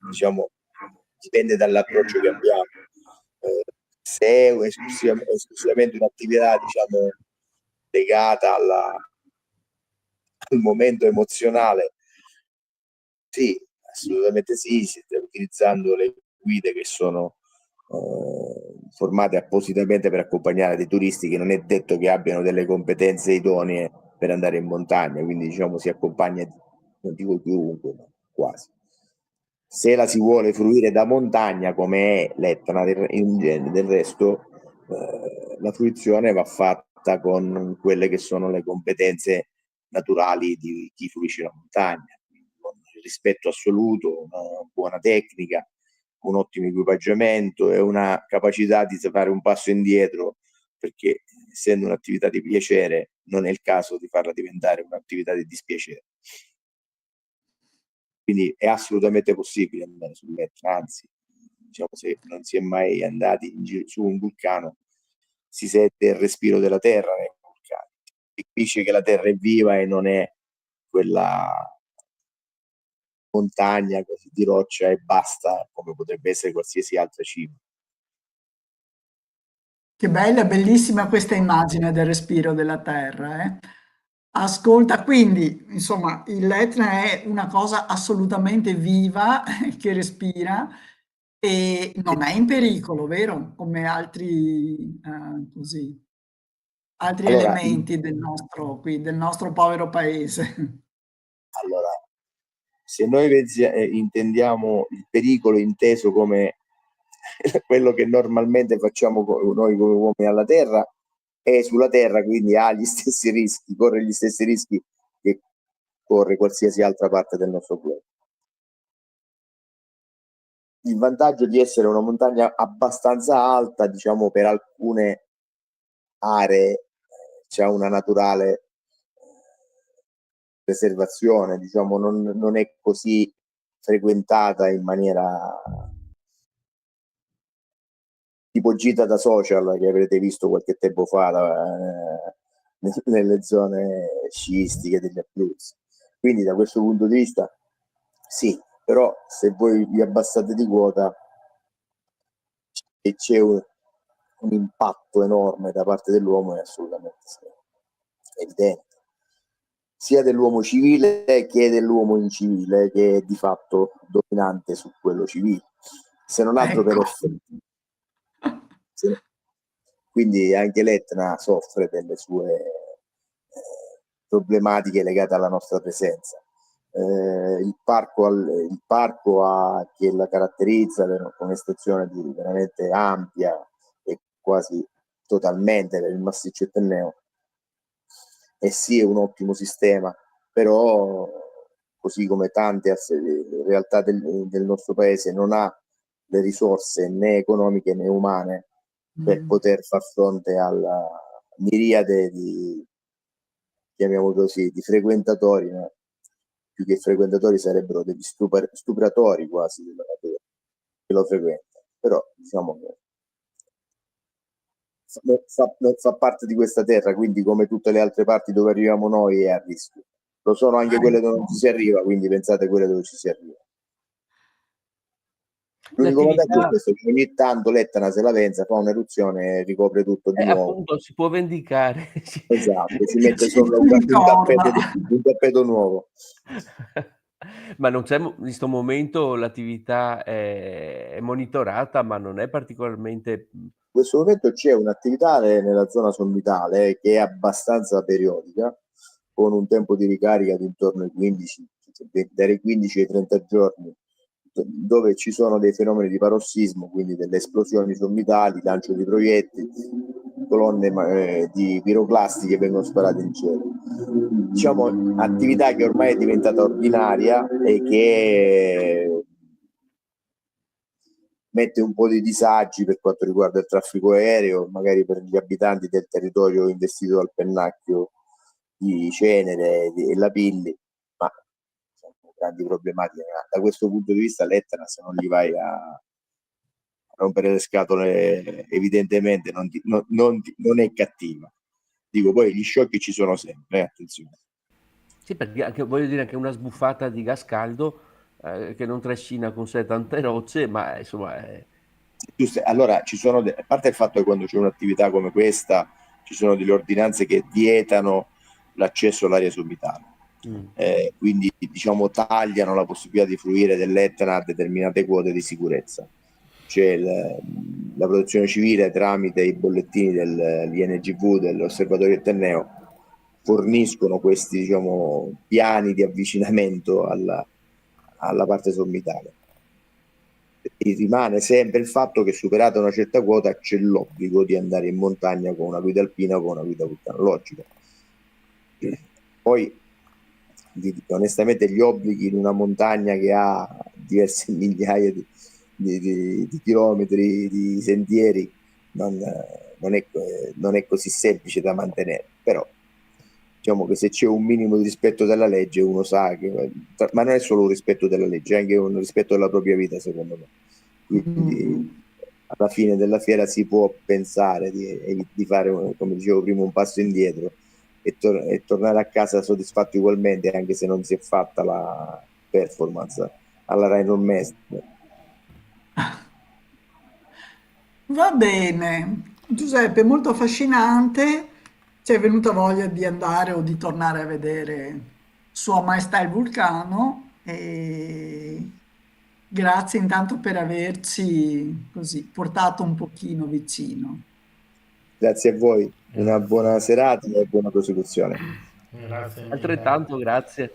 diciamo, dipende dall'approccio che abbiamo. Se è esclusivamente un'attività, diciamo, legata al momento emozionale, sì, assolutamente sì, si sta utilizzando le guide che sono formate appositamente per accompagnare dei turisti che non è detto che abbiano delle competenze idonee per andare in montagna, quindi diciamo si accompagna, non dico chiunque, ma quasi. Se la si vuole fruire da montagna come è l'Etna del resto, la fruizione va fatta con quelle che sono le competenze naturali di chi fruisce la montagna, con il rispetto assoluto, una buona tecnica, un ottimo equipaggiamento e una capacità di fare un passo indietro, perché essendo un'attività di piacere non è il caso di farla diventare un'attività di dispiacere. Quindi è assolutamente possibile andare sull'Etna, anzi, diciamo, se non si è mai andati su un vulcano, si sente il respiro della terra nei vulcani, si capisce che la terra è viva e non è quella montagna così di roccia e basta, come potrebbe essere qualsiasi altra cima. Che bella, bellissima questa immagine del respiro della terra, eh? Ascolta, quindi, insomma, l'Etna è una cosa assolutamente viva che respira e non è in pericolo, vero? Come altri, altri Allora, elementi del nostro povero paese. allora, se noi intendiamo il pericolo inteso come quello che normalmente facciamo noi come uomini alla Terra, è sulla Terra, quindi ha gli stessi rischi, corre gli stessi rischi che corre qualsiasi altra parte del nostro globo. Il vantaggio di essere una montagna abbastanza alta, diciamo, per alcune aree c'è una naturale preservazione, diciamo, non è così frequentata in maniera tipo gita da social che avrete visto qualche tempo fa nelle zone sciistiche degli Abruzzi. Quindi da questo punto di vista sì, però se voi vi abbassate di quota e c'è un impatto enorme da parte dell'uomo, è assolutamente evidente, sia dell'uomo civile che dell'uomo incivile, che è di fatto dominante su quello civile, se non altro per effetto. Quindi anche l'Etna soffre delle sue problematiche legate alla nostra presenza. Il parco che la caratterizza con un'estensione veramente ampia e quasi totalmente per il massiccio etneo, e sì, è un ottimo sistema, però così come tante realtà del nostro paese non ha le risorse né economiche né umane per poter far fronte alla miriade chiamiamolo così, di frequentatori, no? Più che frequentatori sarebbero degli stupratori quasi della natura che lo frequentano, però diciamo che fa parte di questa terra, quindi come tutte le altre parti dove arriviamo noi è a rischio. Lo sono anche quelle dove non ci si arriva, quindi pensate a quelle dove ci si arriva. L'unico vantaggio è questo, che ogni tanto l'Etna se la pensa, fa un'eruzione e ricopre tutto di nuovo. Appunto, si può vendicare. Esatto, si mette sopra un tappeto nuovo. Ma non c'è, in questo momento l'attività è monitorata, ma non è particolarmente... In questo momento c'è un'attività nella zona sommitale che è abbastanza periodica, con un tempo di ricarica di intorno ai 15, dai 15 ai 30 giorni, dove ci sono dei fenomeni di parossismo, quindi delle esplosioni sommitali, lancio di proiettili, colonne di piroclasti che vengono sparate in cielo. Diciamo, attività che ormai è diventata ordinaria e che mette un po' di disagi per quanto riguarda il traffico aereo, magari per gli abitanti del territorio investito dal pennacchio di Cenere e Lapilli, ma sono grandi problematiche. Da questo punto di vista l'Etna, se non gli vai a rompere le scatole, evidentemente non è cattiva. Dico, poi gli sciocchi ci sono sempre, attenzione. Sì, perché anche, voglio dire, anche una sbuffata di gas caldo che non trascina con sé tante rocce, ma insomma... Allora, ci sono, a parte il fatto che quando c'è un'attività come questa, ci sono delle ordinanze che vietano l'accesso all'area sommitale. Quindi, diciamo, tagliano la possibilità di fruire dell'Etna a determinate quote di sicurezza. C'è la protezione civile, tramite i bollettini dell'INGV, dell'Osservatorio Etneo, forniscono questi, diciamo, piani di avvicinamento alla parte sommitale. E rimane sempre il fatto che, superata una certa quota, c'è l'obbligo di andare in montagna con una guida alpina o con una guida vulcanologica. Poi, onestamente, gli obblighi in una montagna che ha diverse migliaia di chilometri di sentieri non è così semplice da mantenere, però diciamo che se c'è un minimo di rispetto della legge, uno sa che, ma non è solo un rispetto della legge, è anche un rispetto della propria vita, secondo me. Quindi alla fine della fiera si può pensare di fare, come dicevo prima, un passo indietro e tornare a casa soddisfatti ugualmente, anche se non si è fatta la performance alla Rheinland Messner. Va bene, Giuseppe, molto affascinante. Ci è venuta voglia di andare o di tornare a vedere Sua Maestà il vulcano, e grazie intanto per averci così portato un pochino vicino. Grazie a voi, una buona serata e buona prosecuzione. Grazie mille. Altrettanto, grazie.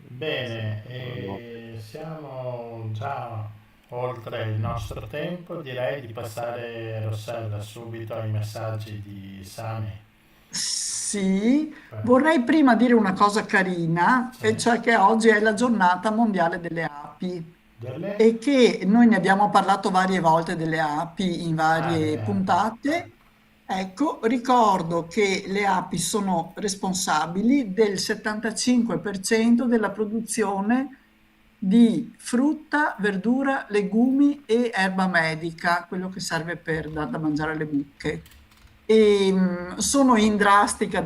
Bene, siamo già oltre il nostro tempo, direi di passare, Rossella, subito ai messaggi di Sami. Sì, vorrei prima dire una cosa carina, e cioè che oggi è la giornata mondiale delle api e che noi ne abbiamo parlato varie volte delle api in varie puntate. Ecco, ricordo che le api sono responsabili del 75% della produzione di frutta, verdura, legumi e erba medica, quello che serve per dar da mangiare alle mucche. E sono in drastica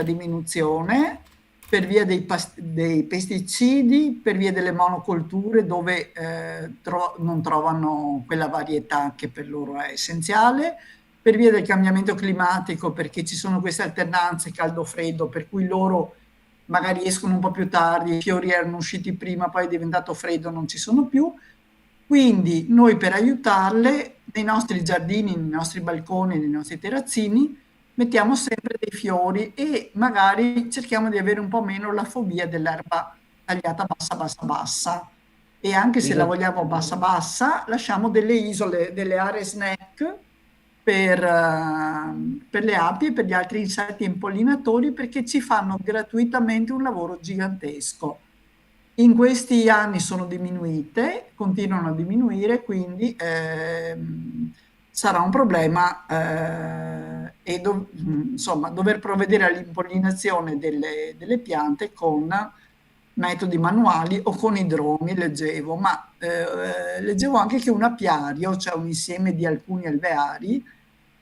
diminuzione per via dei pesticidi, per via delle monocolture dove non trovano quella varietà che per loro è essenziale, per via del cambiamento climatico, perché ci sono queste alternanze caldo-freddo, per cui loro magari escono un po' più tardi, i fiori erano usciti prima, poi è diventato freddo, non ci sono più. Quindi noi, per aiutarle, nei nostri giardini, nei nostri balconi, nei nostri terrazzini, mettiamo sempre dei fiori e magari cerchiamo di avere un po' meno la fobia dell'erba tagliata bassa, bassa, bassa. E anche se la vogliamo bassa, bassa, lasciamo delle isole, delle aree snack per le api e per gli altri insetti impollinatori perché ci fanno gratuitamente un lavoro gigantesco. In questi anni sono diminuite, continuano a diminuire, quindi sarà un problema insomma, dover provvedere all'impollinazione delle piante con metodi manuali o con i droni, leggevo, ma leggevo anche che un apiario, cioè un insieme di alcuni alveari,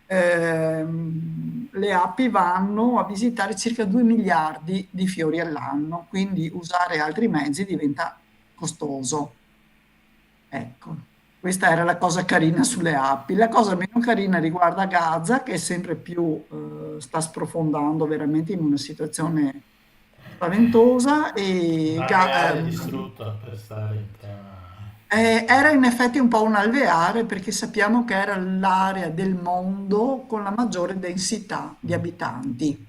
le api vanno a visitare circa 2 miliardi di fiori all'anno, quindi usare altri mezzi diventa costoso. Ecco, questa era la cosa carina sulle api. La cosa meno carina riguarda Gaza, che sempre più sta sprofondando veramente in una situazione spaventosa e L'alveare distrutto per stare in tema. era in effetti un po' un alveare perché sappiamo che era l'area del mondo con la maggiore densità di abitanti,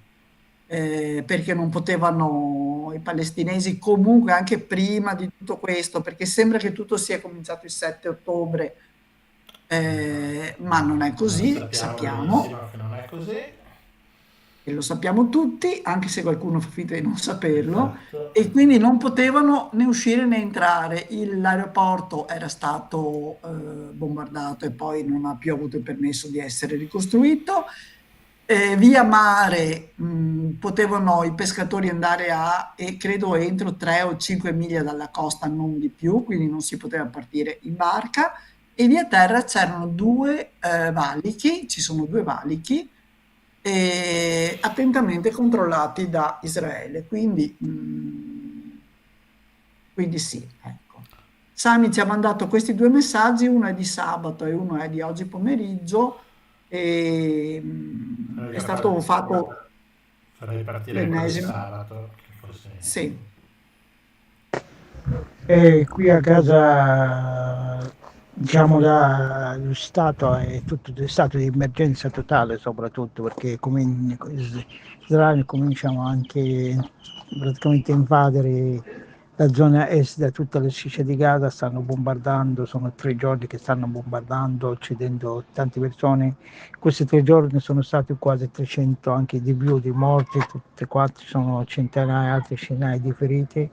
perché non potevano i palestinesi comunque anche prima di tutto questo, perché sembra che tutto sia cominciato il 7 ottobre, ma non è così, sappiamo. Che non è così. E lo sappiamo tutti, anche se qualcuno fa finta di non saperlo, Esatto. e quindi non potevano né uscire né entrare. L'aeroporto era stato bombardato e poi non ha più avuto il permesso di essere ricostruito. Via mare potevano i pescatori andare e credo entro 3 o 5 miglia dalla costa, non di più, quindi non si poteva partire in barca. E via terra c'erano 2 valichi, ci sono 2 valichi, attentamente controllati da Israele, quindi sì, ecco. Sami ci ha mandato questi 2 messaggi, uno è di sabato e uno è di oggi pomeriggio, e è stato fatto farei partire quello di l'ennesimo. sabato, forse. Sì. Qui a casa, diciamo, lo Stato è tutto stato di emergenza totale, soprattutto perché Israele cominciano anche praticamente a invadere la zona est da tutta la striscia di Gaza, stanno bombardando, sono 3 giorni che stanno bombardando, uccidendo tante persone. Questi 3 giorni sono stati quasi 300, anche di più, di morti, tutte quante, ci sono centinaia, altre centinaia di feriti.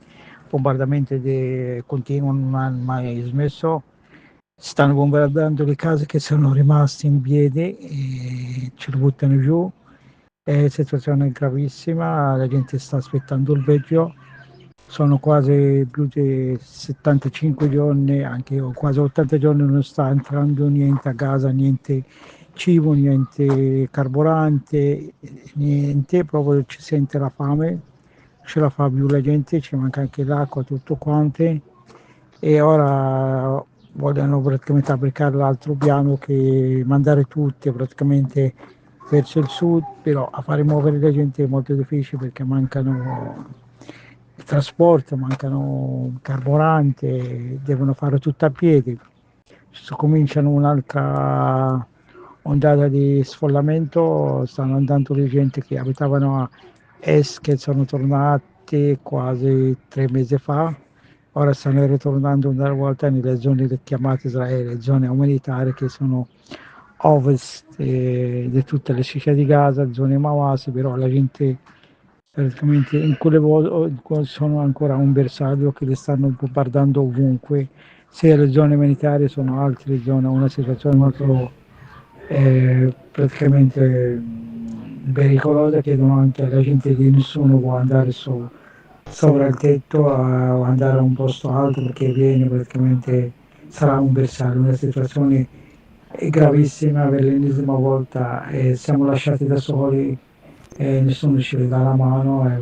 Bombardamenti continuano, non hanno mai smesso. Stanno bombardando le case che sono rimaste in piedi e ce le buttano giù. È situazione gravissima, la gente sta aspettando il peggio. Sono quasi più di 75 giorni, anche quasi 80 giorni non sta entrando niente a casa, niente cibo, niente carburante, niente, proprio ci sente la fame, ce la fa più la gente, ci manca anche l'acqua, tutto quanto, e ora vogliono praticamente applicare l'altro piano, che mandare tutti praticamente verso il sud, però a fare muovere la gente è molto difficile perché mancano il trasporto, mancano carburante, devono fare tutto a piedi. Cominciano un'altra ondata di sfollamento, stanno andando le gente che abitavano a est, che sono tornati quasi 3 mesi fa, ora stanno ritornando una volta nelle zone chiamate Israele, zone umanitarie, che sono ovest di tutte le strisce di Gaza, zone Mawasi, però la gente praticamente in quelle sono ancora un bersaglio che le stanno bombardando ovunque, sia le zone umanitarie sono altre zone, una situazione molto praticamente pericolosa, chiedono anche alla gente che nessuno può andare sopra il tetto o andare a un posto alto perché viene praticamente, sarà un bersaglio, una situazione gravissima per l'ennesima volta, siamo lasciati da soli, nessuno ci dà la mano, la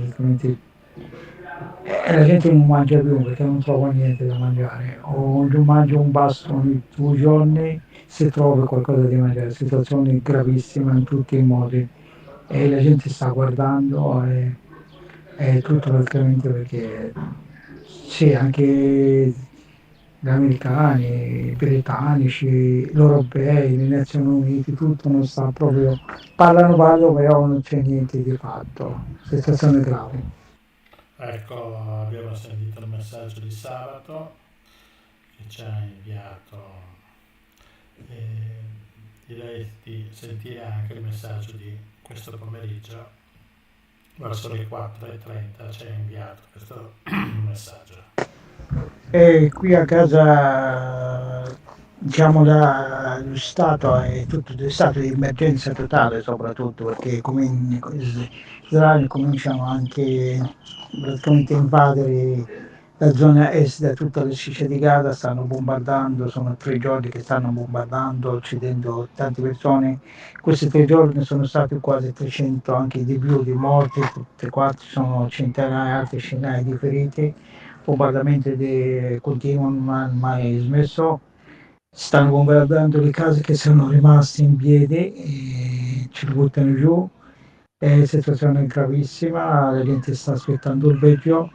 gente non mangia più perché non trova niente da mangiare, o non mangia un pasto ogni 2 giorni se trova qualcosa di mangiare, situazione gravissima in tutti i modi, e la gente sta guardando tutto praticamente, perché sì, anche gli americani, i britannici, gli europei, le Nazioni Unite, tutto non sta proprio, parlano, però non c'è niente di fatto, situazione grave. Ecco, abbiamo sentito il messaggio di sabato che ci ha inviato e direi di sentire anche il messaggio di questo pomeriggio verso le 4:30 ci ha inviato questo messaggio. E qui a casa, diciamo, lo Stato è tutto è stato di emergenza totale, soprattutto perché Israele cominciano anche praticamente a invadere la zona est da tutta la striscia di Gaza, stanno bombardando, sono 3 giorni che stanno bombardando, uccidendo tante persone. Questi 3 giorni sono stati quasi 300, anche di più, di morti, tutte quattro sono centinaia, altre centinaia di feriti. Bombardamenti continuano, non hanno mai smesso. Stanno bombardando le case che sono rimaste in piedi e ci buttano giù. È situazione gravissima, la gente sta aspettando il peggio.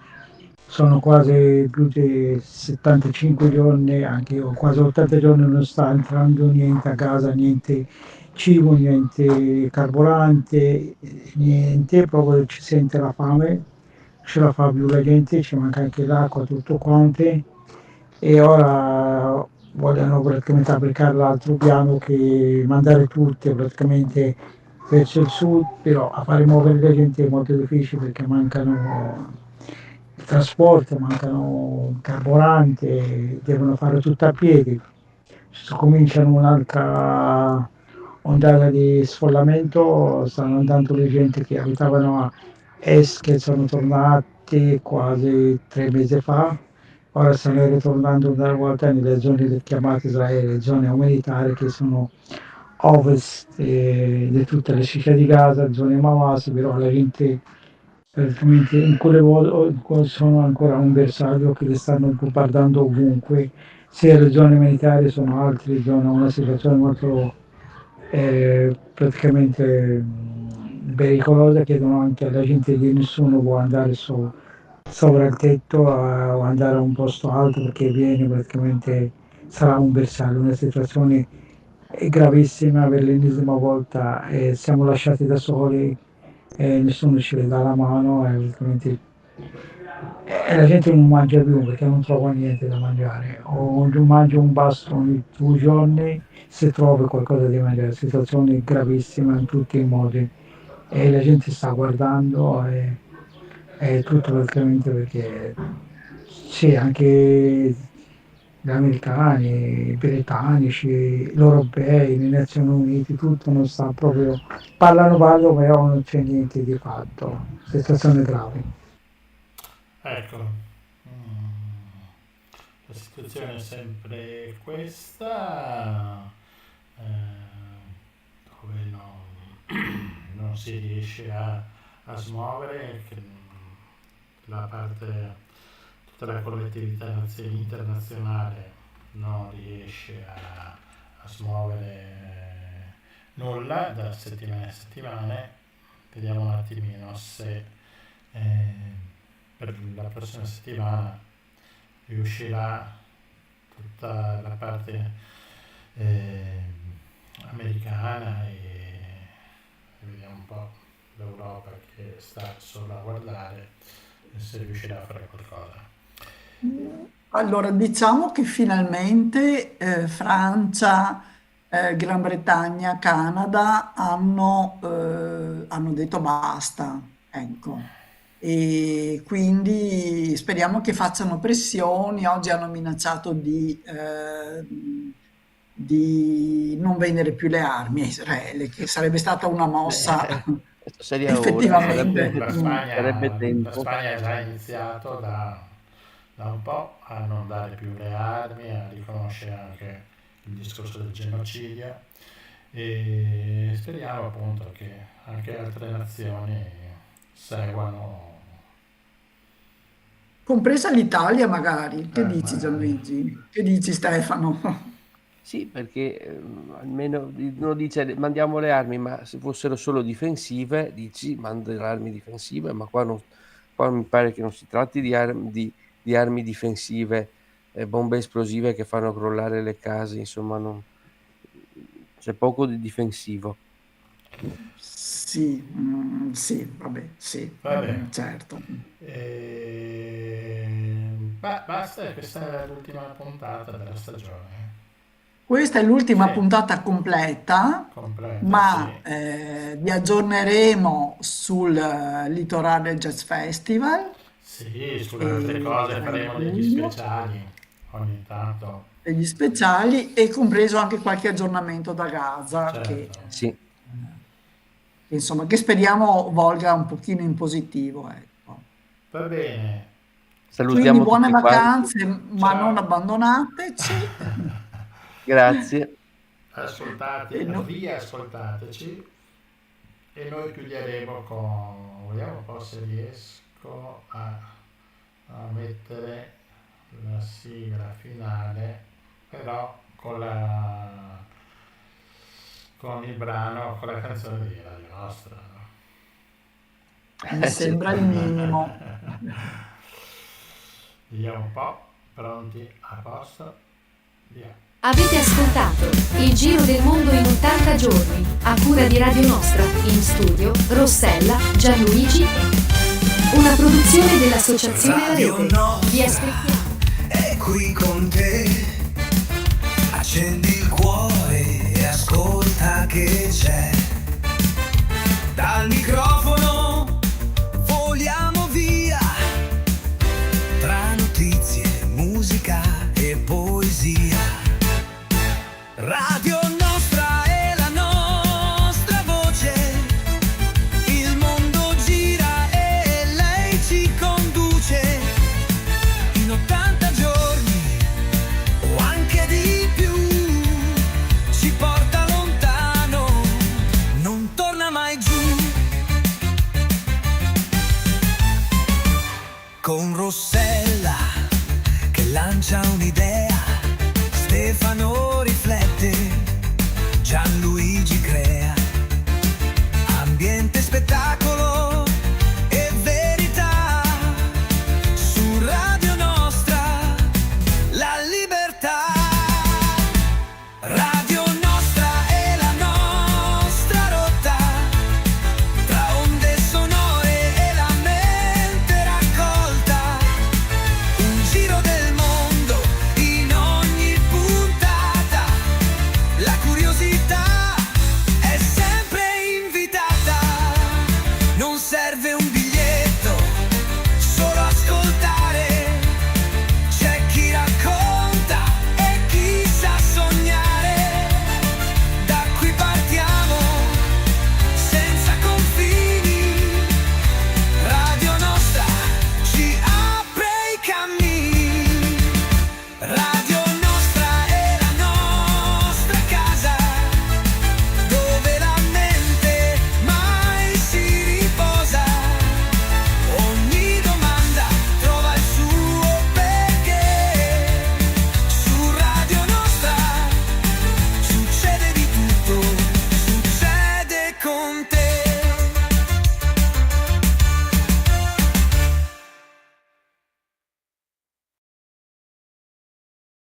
Sono quasi più di 75 giorni, anche io, quasi 80 giorni non sta entrando niente a casa, niente cibo, niente carburante, niente, proprio ci sente la fame, ce la fa più la gente, ci manca anche l'acqua, tutto quanto. E ora vogliono praticamente applicare l'altro piano che mandare tutte praticamente verso il sud, però a fare muovere la gente è molto difficile perché mancano il trasporto, mancano carburante, devono fare tutto a piedi. Cominciano un'altra ondata di sfollamento, stanno andando le gente che abitavano a est che sono tornati quasi 3 mesi fa, ora stanno ritornando una volta nelle zone chiamate Israele, zone umanitarie che sono ovest di tutte le strisce di Gaza, zone Hamas, però la gente praticamente in quelle sono ancora un bersaglio che le stanno bombardando ovunque, sia le zone umanitarie sono altre zone, una situazione molto praticamente pericolosa, chiedono anche alla gente di nessuno può andare sopra il tetto o andare a un posto alto perché viene praticamente sarà un bersaglio, una situazione gravissima per l'ennesima volta, siamo lasciati da soli e nessuno ci dà la mano e praticamente la gente non mangia più perché non trova niente da mangiare o mangia un pasto ogni 2 giorni se trovi qualcosa di mangiare, situazione gravissima in tutti i modi e la gente sta guardando e tutto praticamente perché sì, anche gli americani, i britannici, gli europei, le Nazioni Unite, tutto non sta proprio, parlano, però non c'è niente di fatto, situazione grave. Ecco, la situazione è sempre questa, dove non si riesce a smuovere, la parte, tutta la collettività internazionale non riesce a smuovere nulla da settimane a settimane. Vediamo un attimino se per la prossima settimana riuscirà tutta la parte americana e vediamo un po' l'Europa che sta solo a guardare se riuscirà a fare qualcosa. Allora, diciamo che finalmente Francia, Gran Bretagna, Canada hanno detto basta, ecco. E quindi speriamo che facciano pressioni. Oggi hanno minacciato di non vendere più le armi a Israele, che sarebbe stata una mossa Questo seria ora, effettivamente. La sarebbe Spagna tempo. ha già iniziato da un po' a non dare più le armi, a riconoscere anche il discorso del genocidio e speriamo appunto che anche altre nazioni seguano. Compresa l'Italia magari. Che dici Magari. Gianluigi? Che dici Stefano? Sì, perché almeno uno dice mandiamo le armi, ma se fossero solo difensive, dici manda le armi difensive, ma qua mi pare che non si tratti di armi difensive bombe esplosive che fanno crollare le case, insomma c'è poco di difensivo. Sì, sì, vabbè, sì, Vabbè. certo. Basta, questa è l'ultima puntata della stagione. Questa è l'ultima Sì. puntata completa, Completa, ma sì. vi aggiorneremo sul Litorale Jazz Festival. Sì, sulle altre cose faremo degli speciali ogni tanto. Degli speciali e compreso anche qualche aggiornamento da Gaza che, Certo. Sì, insomma, che speriamo volga un pochino in positivo, ecco. Va bene. Quindi salutiamo buone tutti quanti. vacanze, ma Ciao. non abbandonateci. Grazie. Ascoltate, riascoltateci e noi chiuderemo con, vediamo un po' se riesco a mettere la sigla finale, però con il brano, con la canzone di Radio Nostra. Mi sembra il minimo. Vediamo un po', pronti, a posto, via. Avete ascoltato Il Giro del Mondo in 80 giorni, a cura di Radio Nostra, in studio Rossella, Gianluigi, una produzione dell'Associazione La Rete. Vi aspettiamo. È qui con te, accendi il cuore e ascolta che c'è dal microfono.